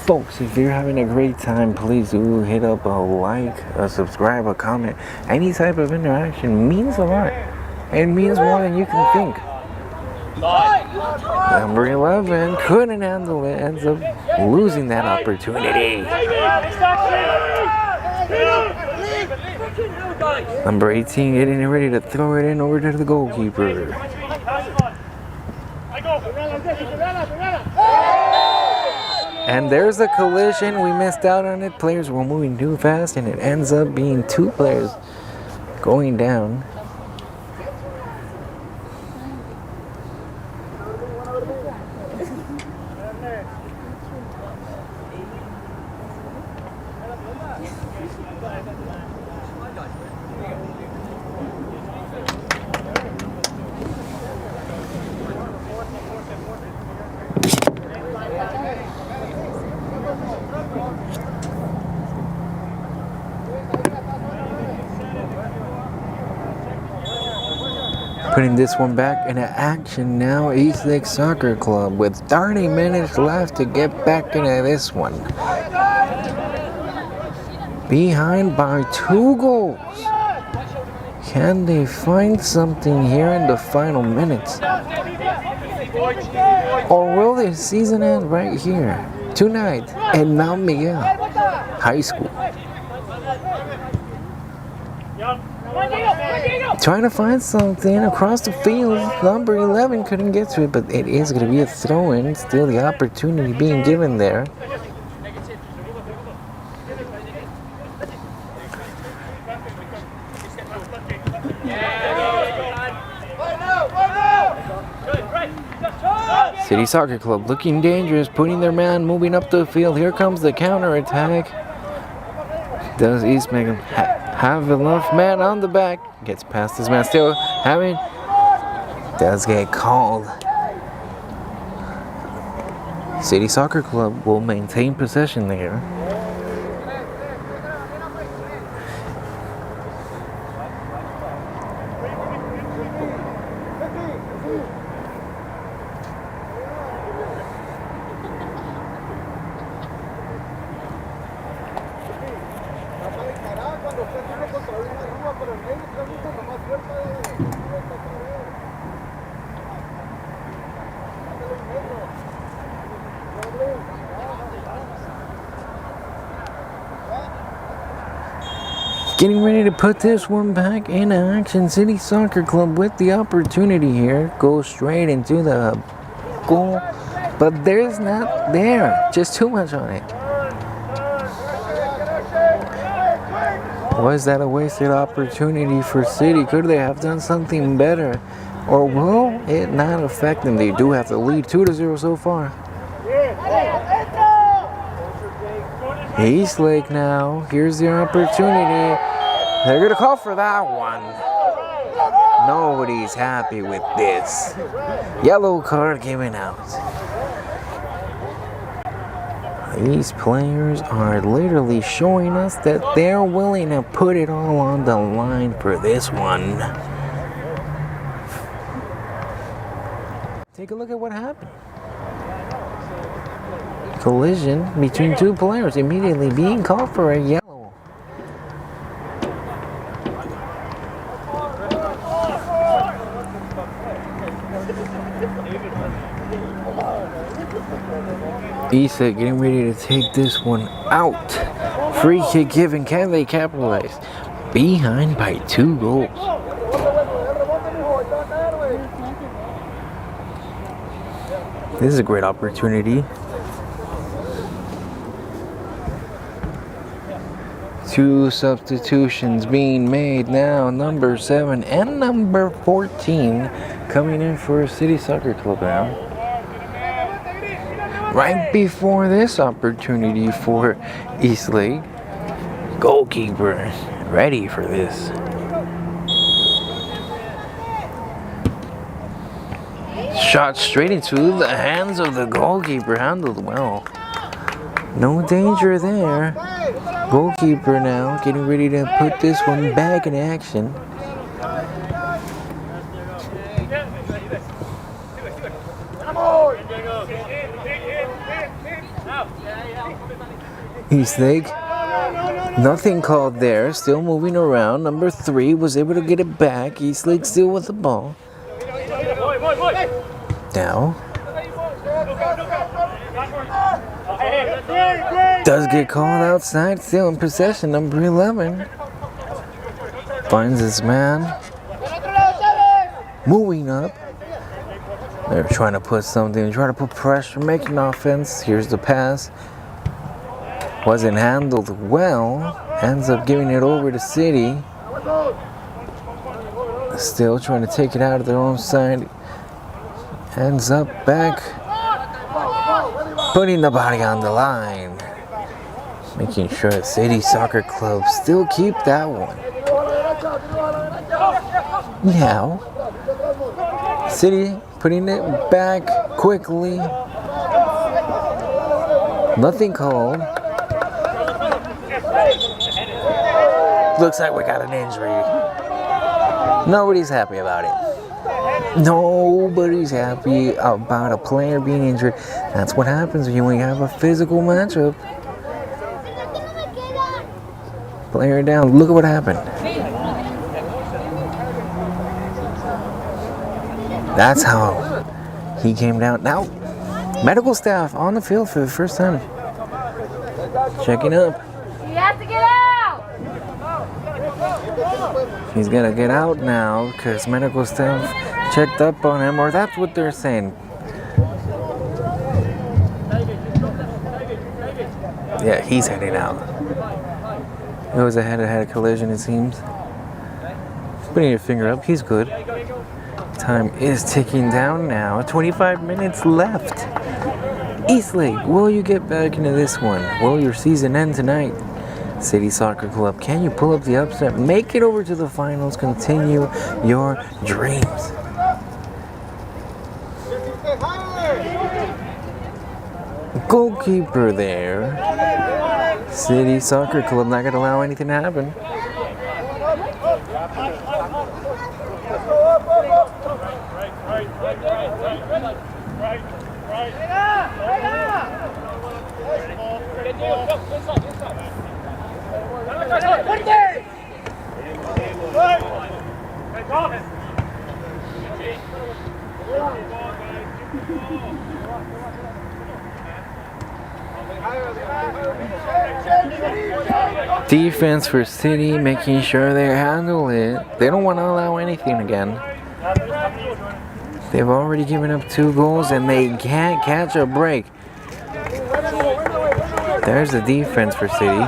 Folks, if you're having a great time, please do hit up a like, a subscribe, a comment. Any type of interaction means a lot. It means more than you can think. Number 11 couldn't handle it, ends up losing that opportunity. Number 18 getting ready to throw it in over to the goalkeeper. And there's a collision. We missed out on it. Players were moving too fast, and it ends up being 2 players going down. Putting this one back into action now, Eastlake Soccer Club with 30 minutes left to get back into this one. Behind by 2 goals. Can they find something here in the final minutes? Or will the season end right here, tonight, at Mount Miguel High School? Trying to find something across the field. Number 11 couldn't get to it, but it is going to be a throw-in. Still the opportunity being given there. City Soccer Club looking dangerous, putting their man moving up the field. Here comes the counter-attack. Does Eastman have enough man on the back? Gets past his man, still having, does get called. City Soccer Club will maintain possession there. Getting ready to put this one back in action. City Soccer Club with the opportunity here. Goes straight into the goal. But there's not there. Just too much on it. Was that a wasted opportunity for City? Could they have done something better? Or will it not affect them? They do have to lead 2-0 so far. Eastlake now. Here's the opportunity. They're going to call for that one. Nobody's happy with this. Yellow card given out. These players are literally showing us that they're willing to put it all on the line for this one. Take a look at what happened. Collision between 2 players, immediately being called for a yellow. Issa getting ready to take this one out. Free kick given. Can they capitalize? Behind by 2 goals. This is a great opportunity. 2 substitutions being made now. Number 7 and number 14 coming in for City Soccer Club now. Right before this opportunity for Eastlake, Goalkeeper ready for this. Shot straight into the hands of the goalkeeper, handled well. No danger there. Goalkeeper now getting ready to put this one back in action. Eastlake, nothing called there, still moving around. Number 3 was able to get it back. Eastlake still with the ball. Now, does get called outside, still in possession. Number 11 finds his man, moving up. They're trying to put something, trying to put pressure, making offense. Here's the pass. Wasn't handled well. Ends up giving it over to City. Still trying to take it out of their own side. Ends up back. Putting the body on the line. Making sure City Soccer Club still keep that one. Now, City putting it back quickly. Nothing called. Looks like we got an injury. Nobody's happy about it. Nobody's happy about a player being injured. That's what happens when you have a physical matchup. Player down. Look at what happened. That's how he came down. Now, medical staff on the field for the first time. Checking up. He has to get out! He's gonna get out now because medical staff checked up on him, or that's what they're saying. Yeah, he's heading out. It was a head-to-head collision, it seems. Putting your finger up, he's good. Time is ticking down now. 25 minutes left. Eastlake, will you get back into this one? Will your season end tonight? City Soccer Club, can you pull up the upset? Make it over to the finals. Continue your dreams. Goalkeeper there. City Soccer Club not going to allow anything to happen. Defense for City, making sure they handle it. They don't want to allow anything again. They've already given up 2 goals and they can't catch a break. There's the defense for City.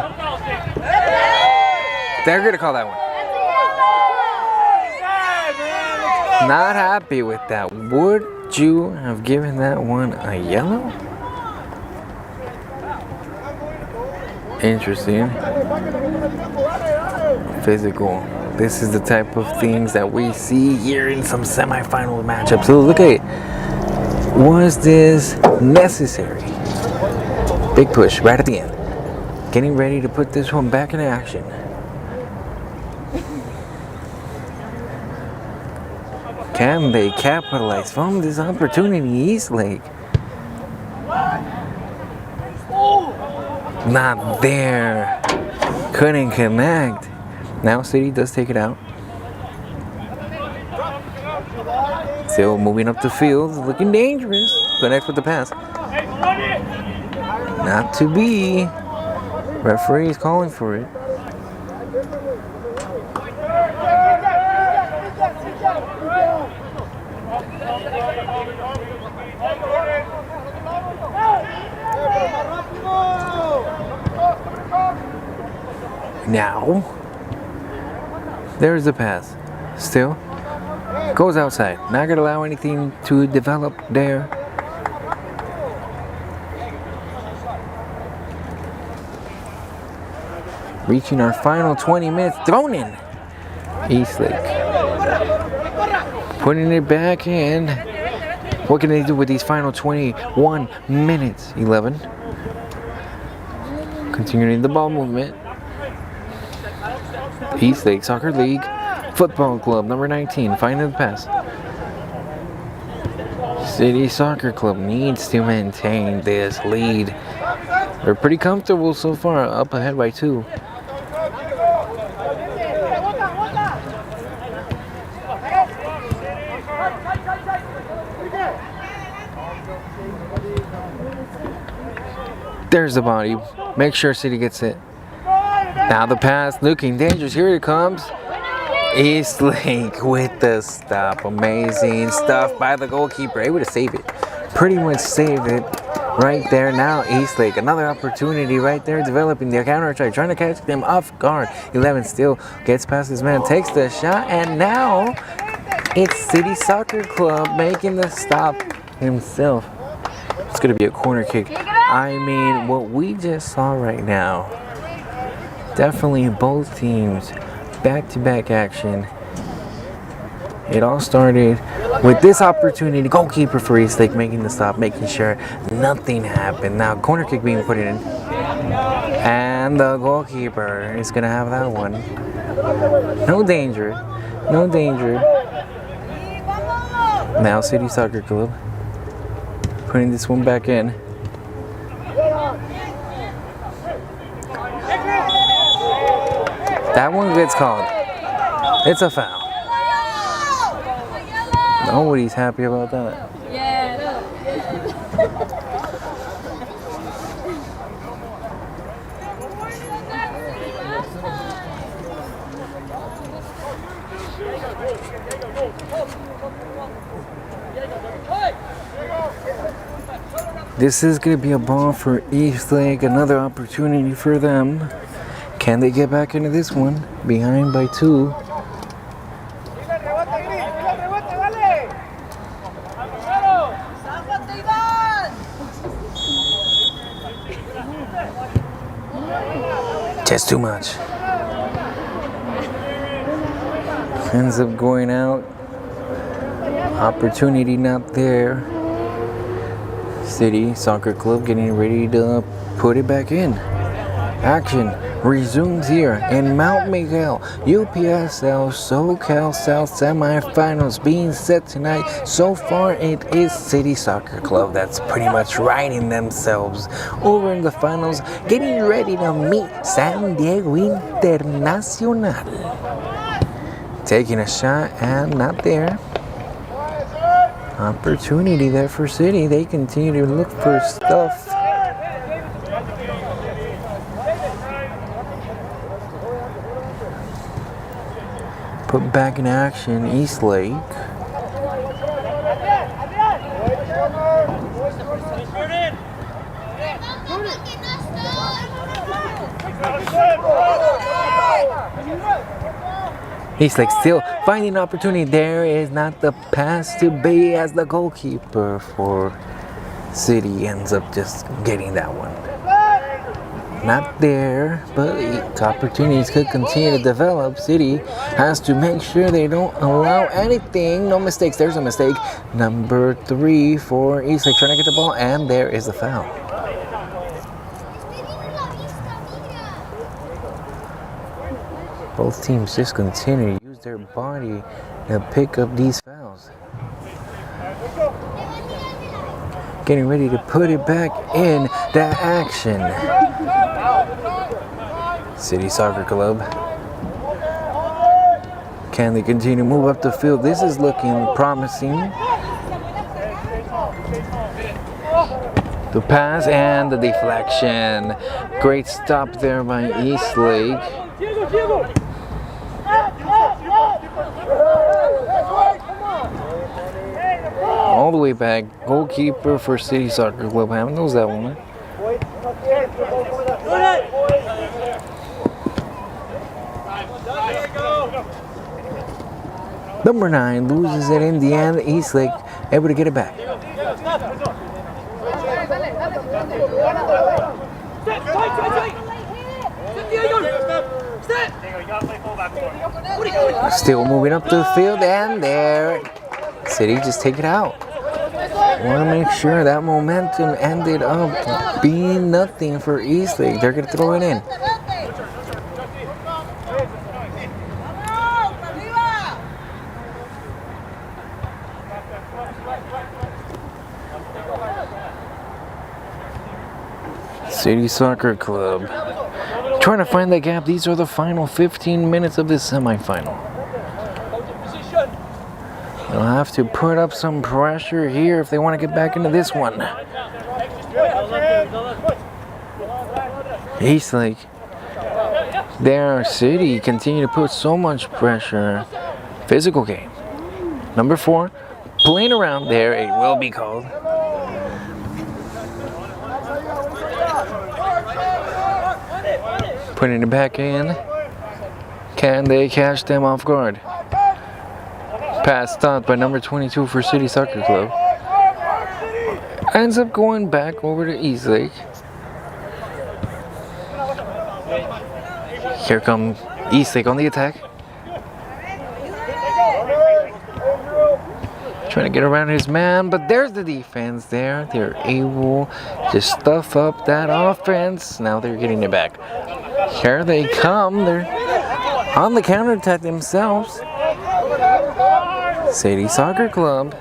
They're going to call that one. Not happy with that. Would you have given that one a yellow? Interesting. Physical. This is the type of things that we see here in some semifinal matchups. So look at it. Was this necessary? Big push right at the end. Getting ready to put this one back in action. Can they capitalize from this opportunity, Eastlake? Not there. Couldn't connect. Now City does take it out. Still moving up the field, looking dangerous. Connects with the pass. Not to be. Referee is calling for it. Now, there's the pass. Still goes outside. Not gonna allow anything to develop there. Reaching our final 20 minutes. Thrown in. Eastlake. Putting it back in. What can they do with these final 21 minutes? 11. Continuing the ball movement. Eastlake Soccer League Football Club, number 19, finding the pass. City Soccer Club needs to maintain this lead. They're pretty comfortable so far, up ahead by 2. There's the body. Make sure City gets it. Now the pass looking dangerous. Here it comes. Eastlake with the stop. Amazing stuff by the goalkeeper. Able to save it. Pretty much saved it right there. Now Eastlake, another opportunity right there, developing their counter attack, trying to catch them off guard. 11 still gets past his man, takes the shot, and now it's City Soccer Club making the stop himself. It's going to be a corner kick. I mean, what we just saw right now, definitely both teams, back-to-back action. It all started with this opportunity. Goalkeeper for Eastlake making the stop, making sure nothing happened. Now, corner kick being put in. And the goalkeeper is going to have that one. No danger. No danger. Now, City Soccer Club putting this one back in. That one gets called. It's a foul. Nobody's happy about that. Yeah. This is going to be a ball for Eastlake. Another opportunity for them. Can they get back into this one? Behind by 2. Just too much. Ends up going out. Opportunity not there. City Soccer Club getting ready to put it back in. Action resumes here in Mount Miguel. UPSL SoCal South semifinals being set tonight. So far it is City Soccer Club that's pretty much riding themselves over in the finals, getting ready to meet San Diego Internacional. Taking a shot and not there. Opportunity there for City. They continue to look for stuff. Put back in action, Eastlake. Eastlake still finding opportunity. There is not the pass to be as the goalkeeper for City ends up just getting that one. Not there, but opportunities could continue to develop. City has to make sure they don't allow anything. No mistakes. There's a mistake. Number 3 for Eastlake trying to get the ball, and there is a foul. Both teams just continue to use their body to pick up these fouls. Getting ready to put it back in the action. City Soccer Club. Can they continue to move up the field? This is looking promising. The pass and the deflection. Great stop there by Eastlake. All the way back. Goalkeeper for City Soccer Club. Haven't knows that one. Number 9 loses it in the end. Eastlake able to get it back. Still moving up to the field, and there, City just take it out. Want to make sure that momentum ended up being nothing for Eastlake. They're going to throw it in. City Soccer Club trying to find that gap. These are the final 15 minutes of this semifinal. They'll have to put up some pressure here if they want to get back into this one. Eastlake, their City continue to put so much pressure. Physical game. Number 4, playing around there. It will be called. Putting it back in. Can they catch them off guard? Pass stopped by number 22 for City Soccer Club. Ends up going back over to Eastlake. Here come Eastlake on the attack. Trying to get around his man, but there's the defense there. They're able to stuff up that offense. Now they're getting it back. Here they come. They're on the counterattack themselves. City Soccer Club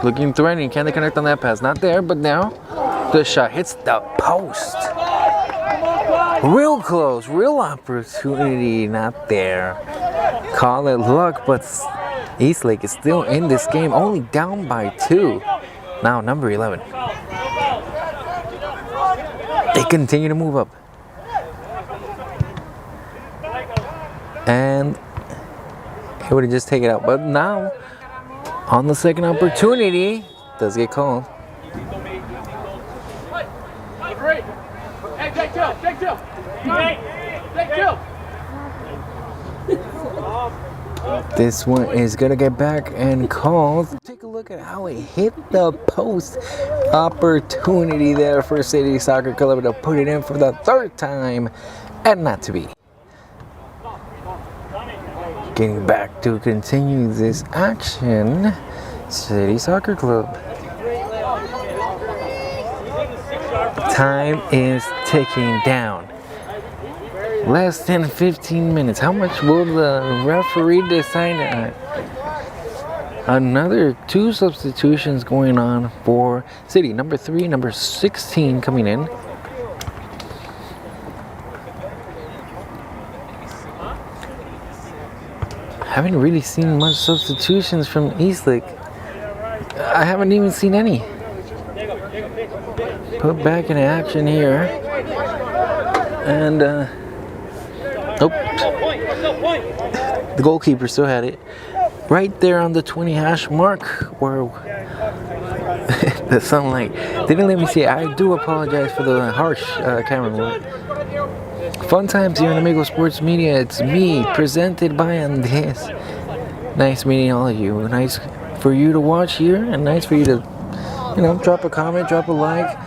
looking threatening. Can they connect on that pass? Not there, but now the shot hits the post. Real close, real opportunity, not there. Call it luck, but Eastlake is still in this game, only down by 2. Now number 11. They continue to move up. And he would have just taken it out. But now, on the second opportunity, does get called. This one is going to get back and called. Take a look at how it hit the post. Opportunity there for City Soccer Club to put it in for the 3rd time and not to be. Getting back to continue this action, City Soccer Club. Time is ticking down. Less than 15 minutes. How much will the referee decide? Another 2 substitutions going on for City. Number 3, number 16 coming in. Haven't really seen much substitutions from Eastlake. I haven't even seen any. Put back in action here. And, nope. The goalkeeper still had it. Right there on the 20 hash mark where the sunlight didn't let me see it. I do apologize for the harsh camera movement. Fun times here on Amigo Sports Media. It's me, presented by Andres. Nice meeting all of you. Nice for you to watch here, and nice for you to, drop a comment, drop a like,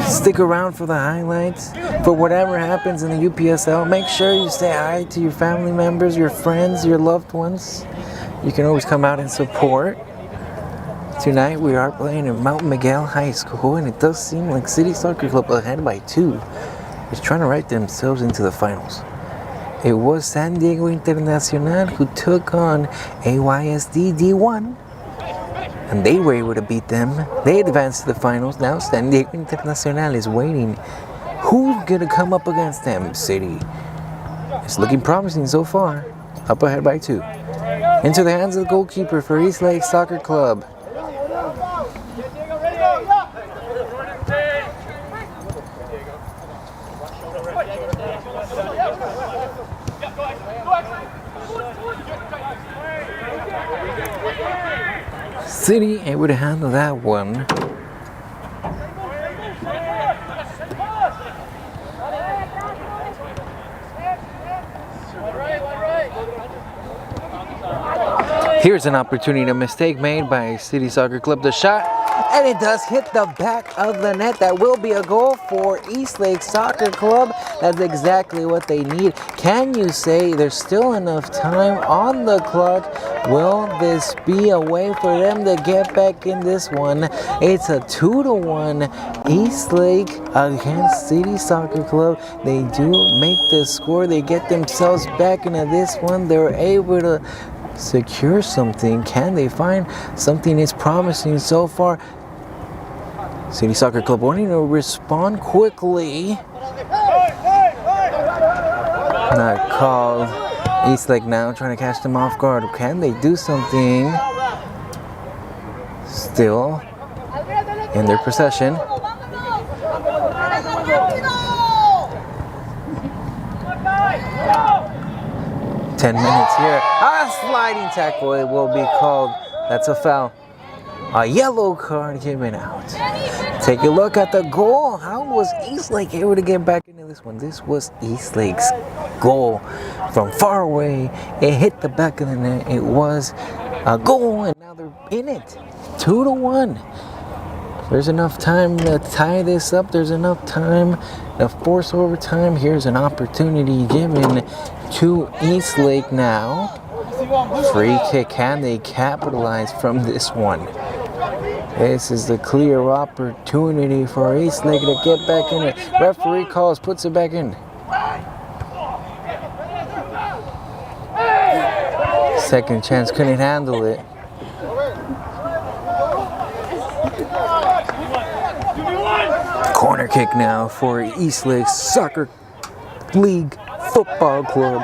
stick around for the highlights. For whatever happens in the UPSL, make sure you say hi to your family members, your friends, your loved ones. You can always come out and support. Tonight we are playing at Mount Miguel High School, and it does seem like City Soccer Club ahead by 2. Is trying to write themselves into the finals. It was San Diego Internacional who took on AYSD D1, and they were able to beat them. They advanced to the finals. Now San Diego Internacional is waiting. Who's gonna come up against them? City. It's looking promising so far. Up ahead by 2. Into the hands of the goalkeeper for Eastlake Soccer Club. City able to handle that one. Here's an opportunity, a mistake made by City Soccer Club. The shot And it does hit the back of the net. That will be a goal for Eastlake Soccer Club. That's exactly what they need. Can you say there's still enough time on the clock? Will this be a way for them to get back in this one? It's a 2-1 Eastlake against City Soccer Club. They do make the score. They get themselves back into this one. They're able to secure something. Can they find something that's promising so far? City Soccer Club wanting to respond quickly. Not called. Eastlake now trying to catch them off guard. Can they do something? Still in their possession. Ten minutes here. A sliding tackle. It will be called. That's a foul. A yellow card given out. Take a look at the goal. How was Eastlake able to get back into this one? This was Eastlake's goal from far away. It hit the back of the net. It was a goal, and now they're in it. 2-1. There's enough time to tie this up. There's enough time to force overtime. Here's an opportunity given to Eastlake now. Free kick. Can they capitalize from this one? This is the clear opportunity for Eastlake to get back in it. Referee calls, puts it back in. Second chance, couldn't handle it. Corner kick now for Eastlake Soccer League Football Club.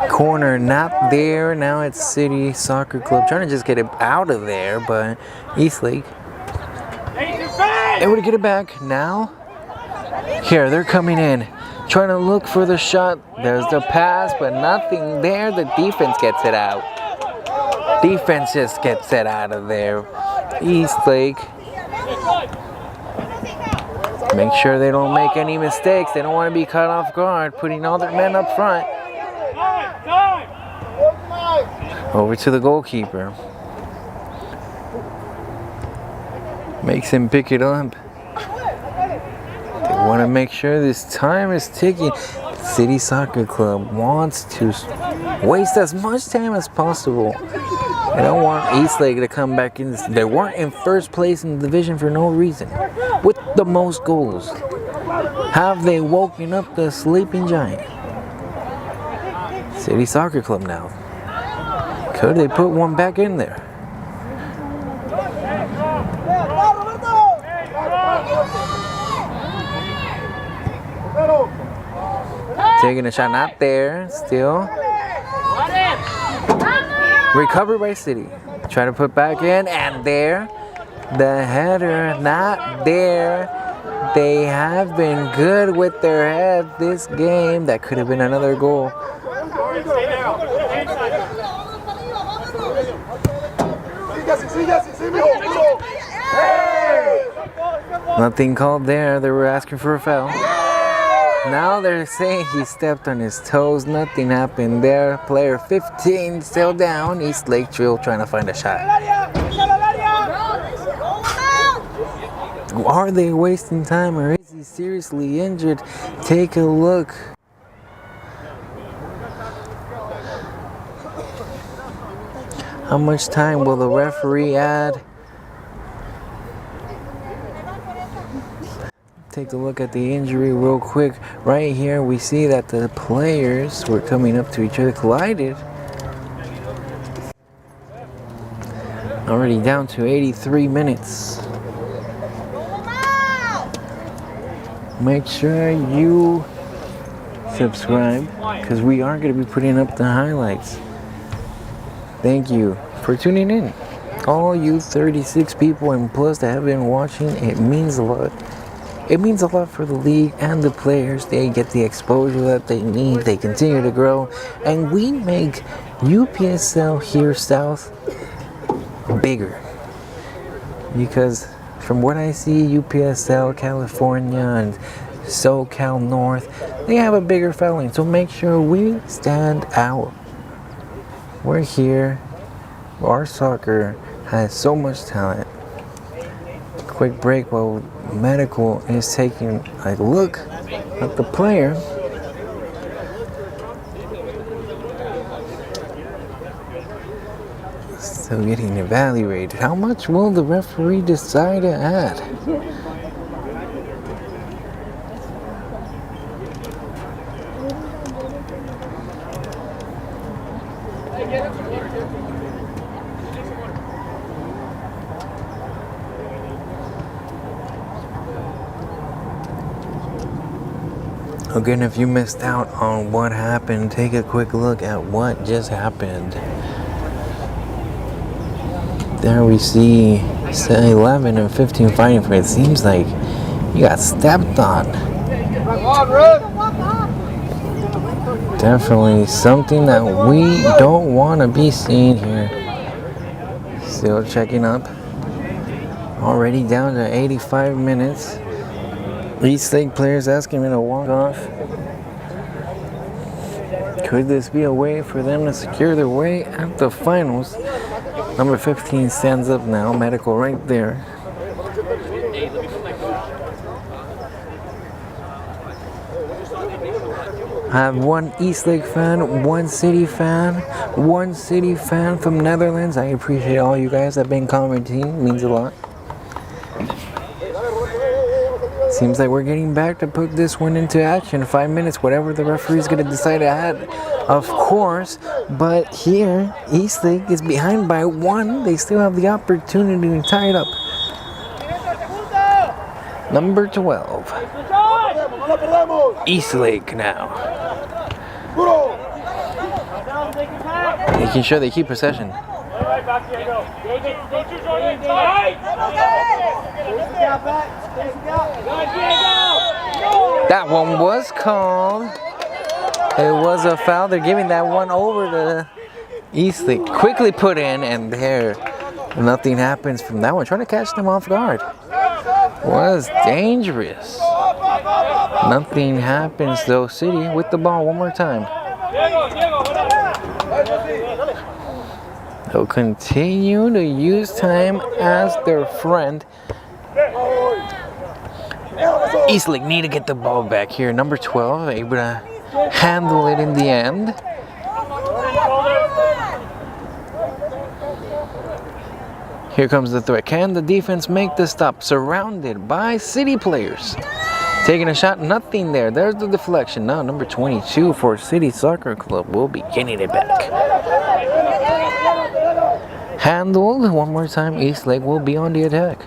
Corner not there. Now it's City Soccer Club trying to just get it out of there, but Eastlake able to get it back. Now here they're coming in, trying to look for the shot. There's the pass, but nothing there. The defense gets it out. Defense just gets it out of there. Eastlake, make sure they don't make any mistakes. They don't want to be caught off guard, putting all their men up front. Over to the goalkeeper. Makes him pick it up. They want to make sure this time is ticking. City Soccer Club wants to waste as much time as possible. They don't want Eastlake to come back in. They weren't in first place in the division for no reason. With the most goals. Have they woken up the sleeping giant? City Soccer Club now. Could they put one back in there? Taking a shot, not there. Still. Recovered by City. Try to put back in, and there. The header, not there. They have been good with their head this game. That could have been another goal. Nothing called there. They were asking for a foul. Now they're saying he stepped on his toes. Nothing happened there. Player 15 still down. Eastlake Drill trying to find a shot. Are they wasting time, or is he seriously injured? Take a look. How much time will the referee add? Take a look at the injury real quick. Right here we see that the players were coming up to each other, collided. Already down to 83 minutes. Make sure you subscribe, because we are going to be putting up the highlights. Thank you for tuning in. All you 36 people and plus that have been watching, it means a lot. It means a lot for the league and the players. They get the exposure that they need. They continue to grow. And we make UPSL here south bigger. Because from what I see, UPSL California and SoCal North, they have a bigger following. So make sure we stand out. We're here. Our soccer has so much talent. Quick break while Medical is taking a look at the player. Still getting evaluated. How much will the referee decide to add? Again, if you missed out on what happened, take a quick look at what just happened. There we see 11 and 15 fighting for it. Seems like you got stepped on. Definitely something that we don't want to be seeing here. Still checking up. Already down to 85 minutes. Eastlake players asking him to walk off. Could this be a way for them to secure their way at the finals? Number 15 stands up now. Medical right there. I have one Eastlake fan, one City fan, one City fan from Netherlands. I appreciate all you guys that have been commenting. It means a lot. Seems like we're getting back to put this one into action. 5 minutes, whatever the referee's going to decide to add, of course. But here, Eastlake is behind by 1. They still have the opportunity to tie it up. Number 12. Eastlake now. Making sure they keep possession. That one was called. It was a foul. They're giving that one over to Eastlake. Quickly put in, and there, nothing happens from that one. Trying to catch them off guard. Was dangerous. Nothing happens though. City with the ball one more time. They'll continue to use time as their friend. Eastlake need to get the ball back here. Number 12 able to handle it in the end. Here comes the threat. Can the defense make the stop? Surrounded by City players. Taking a shot, nothing there. There's the deflection. Now number 22 for City Soccer Club will be getting it back. Handled one more time. Eastlake will be on the attack.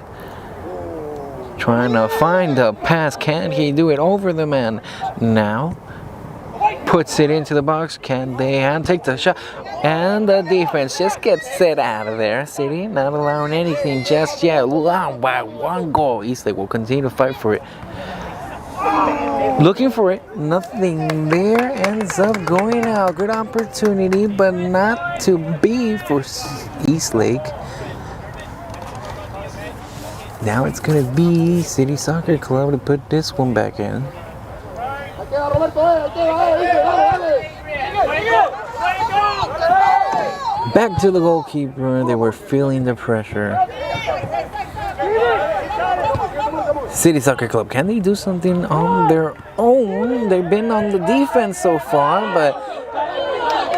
Trying to find a pass. Can he do it over the man? Now puts it into the box. Can they take the shot? And the defense just gets it out of there. City not allowing anything just yet. Allowed by 1 goal. Eastlake will continue to fight for it. Looking for it. Nothing there. Ends up going out. Good opportunity, but not to be for Eastlake. Now it's going to be City Soccer Club to put this one back in. Back to the goalkeeper. They were feeling the pressure. City Soccer Club, can they do something on their own? They've been on the defense so far, but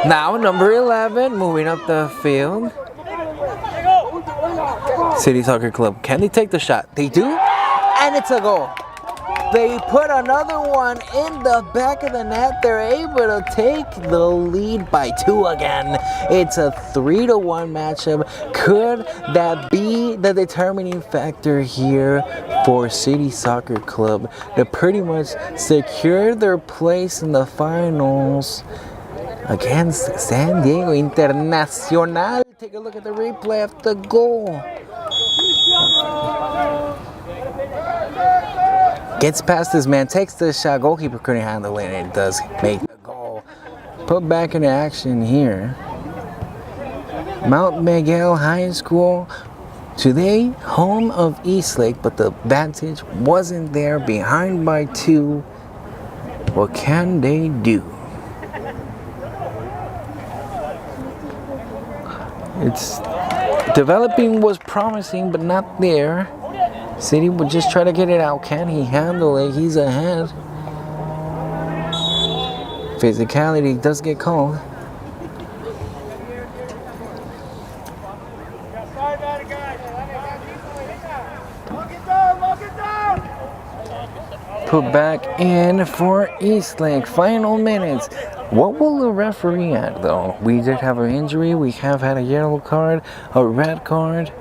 now number 11 moving up the field. City Soccer Club, can they take the shot? They do, and it's a goal. They put another one in the back of the net. They're able to take the lead by 2 again. It's a 3-1 matchup. Could that be the determining factor here for City Soccer Club to pretty much secure their place in the finals against San Diego Internacional? Take a look at the replay of the goal. Gets past this man, takes the shot. Goalkeeper couldn't handle it, and it does make the goal. Put back into action here. Mount Miguel High School today, home of Eastlake, but the advantage wasn't there. Behind by 2. What can they do? It's developing was promising, but not there. City would just try to get it out. Can he handle it? He's ahead. Physicality does get called. Put back in for Eastlake. Final minutes. What will the referee add though? We did have an injury. We have had a yellow card, a red card,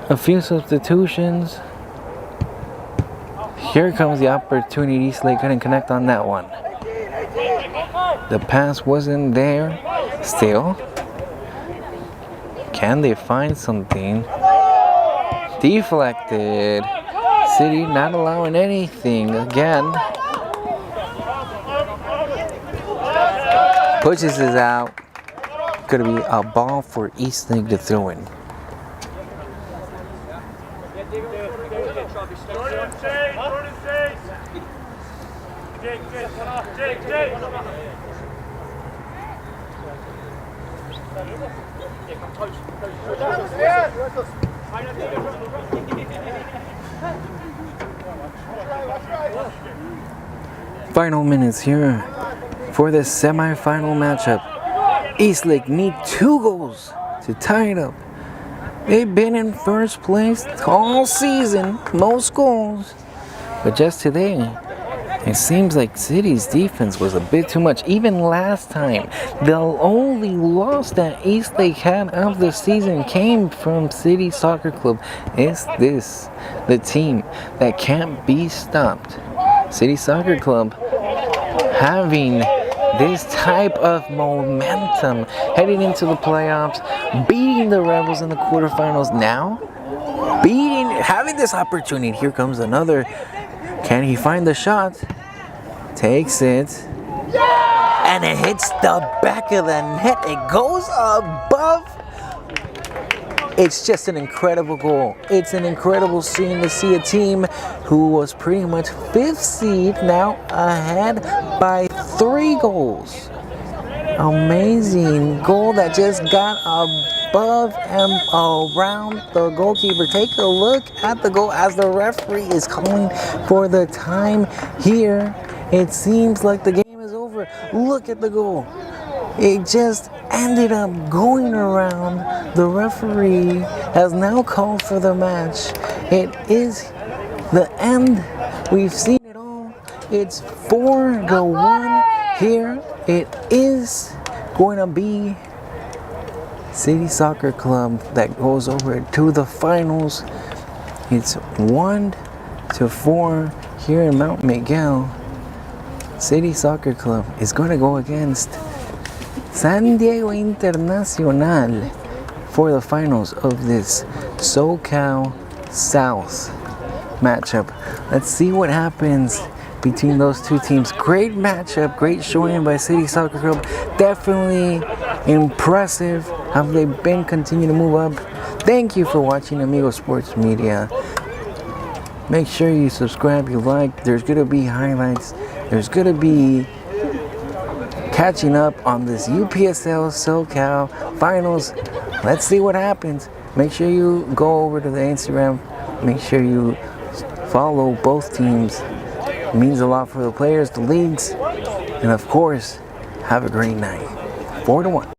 a few substitutions. Here comes the opportunity. Eastlake couldn't connect on that one. The pass wasn't there. Still. Can they find something? Deflected. City not allowing anything again. Pushes it out. Gonna be a ball for Eastlake to throw in. Final minutes here for the semi-final matchup. Eastlake need 2 goals to tie it up. They've been in first place all season, most goals. But just today, it seems like City's defense was a bit too much. Even last time, the only loss that Eastlake had of the season came from City Soccer Club. Is this the team that can't be stopped? City Soccer Club having this type of momentum heading into the playoffs, beating the Rebels in the quarterfinals now, having this opportunity. Here comes another. Can he find the shot? Takes it. And it hits the back of the net. It goes above. It's just an incredible goal. It's an incredible scene to see a team who was pretty much 5th seed now ahead by 3 goals. Amazing goal that just got above and around the goalkeeper. Take a look at the goal as the referee is calling for the time here. It seems like the game is over. Look at the goal. It just ended up going around. The referee has now called for the match. It is the end. We've seen it all. It's 4-1 here. It is going to be City Soccer Club that goes over to the finals. It's 1-4 here in Mount Miguel. City Soccer Club is going to go against San Diego Internacional for the finals of this SoCal South matchup. Let's see what happens between those two teams. Great matchup, great showing by City Soccer Club. Definitely impressive how they've been continuing to move up. Thank you for watching Amigo Sports Media. Make sure you subscribe, you like. There's going to be highlights. There's going to be catching up on this UPSL SoCal finals. Let's see what happens. Make sure you go over to the Instagram. Make sure you follow both teams. It means a lot for the players, the leagues, and of course, have a great night. 4-1.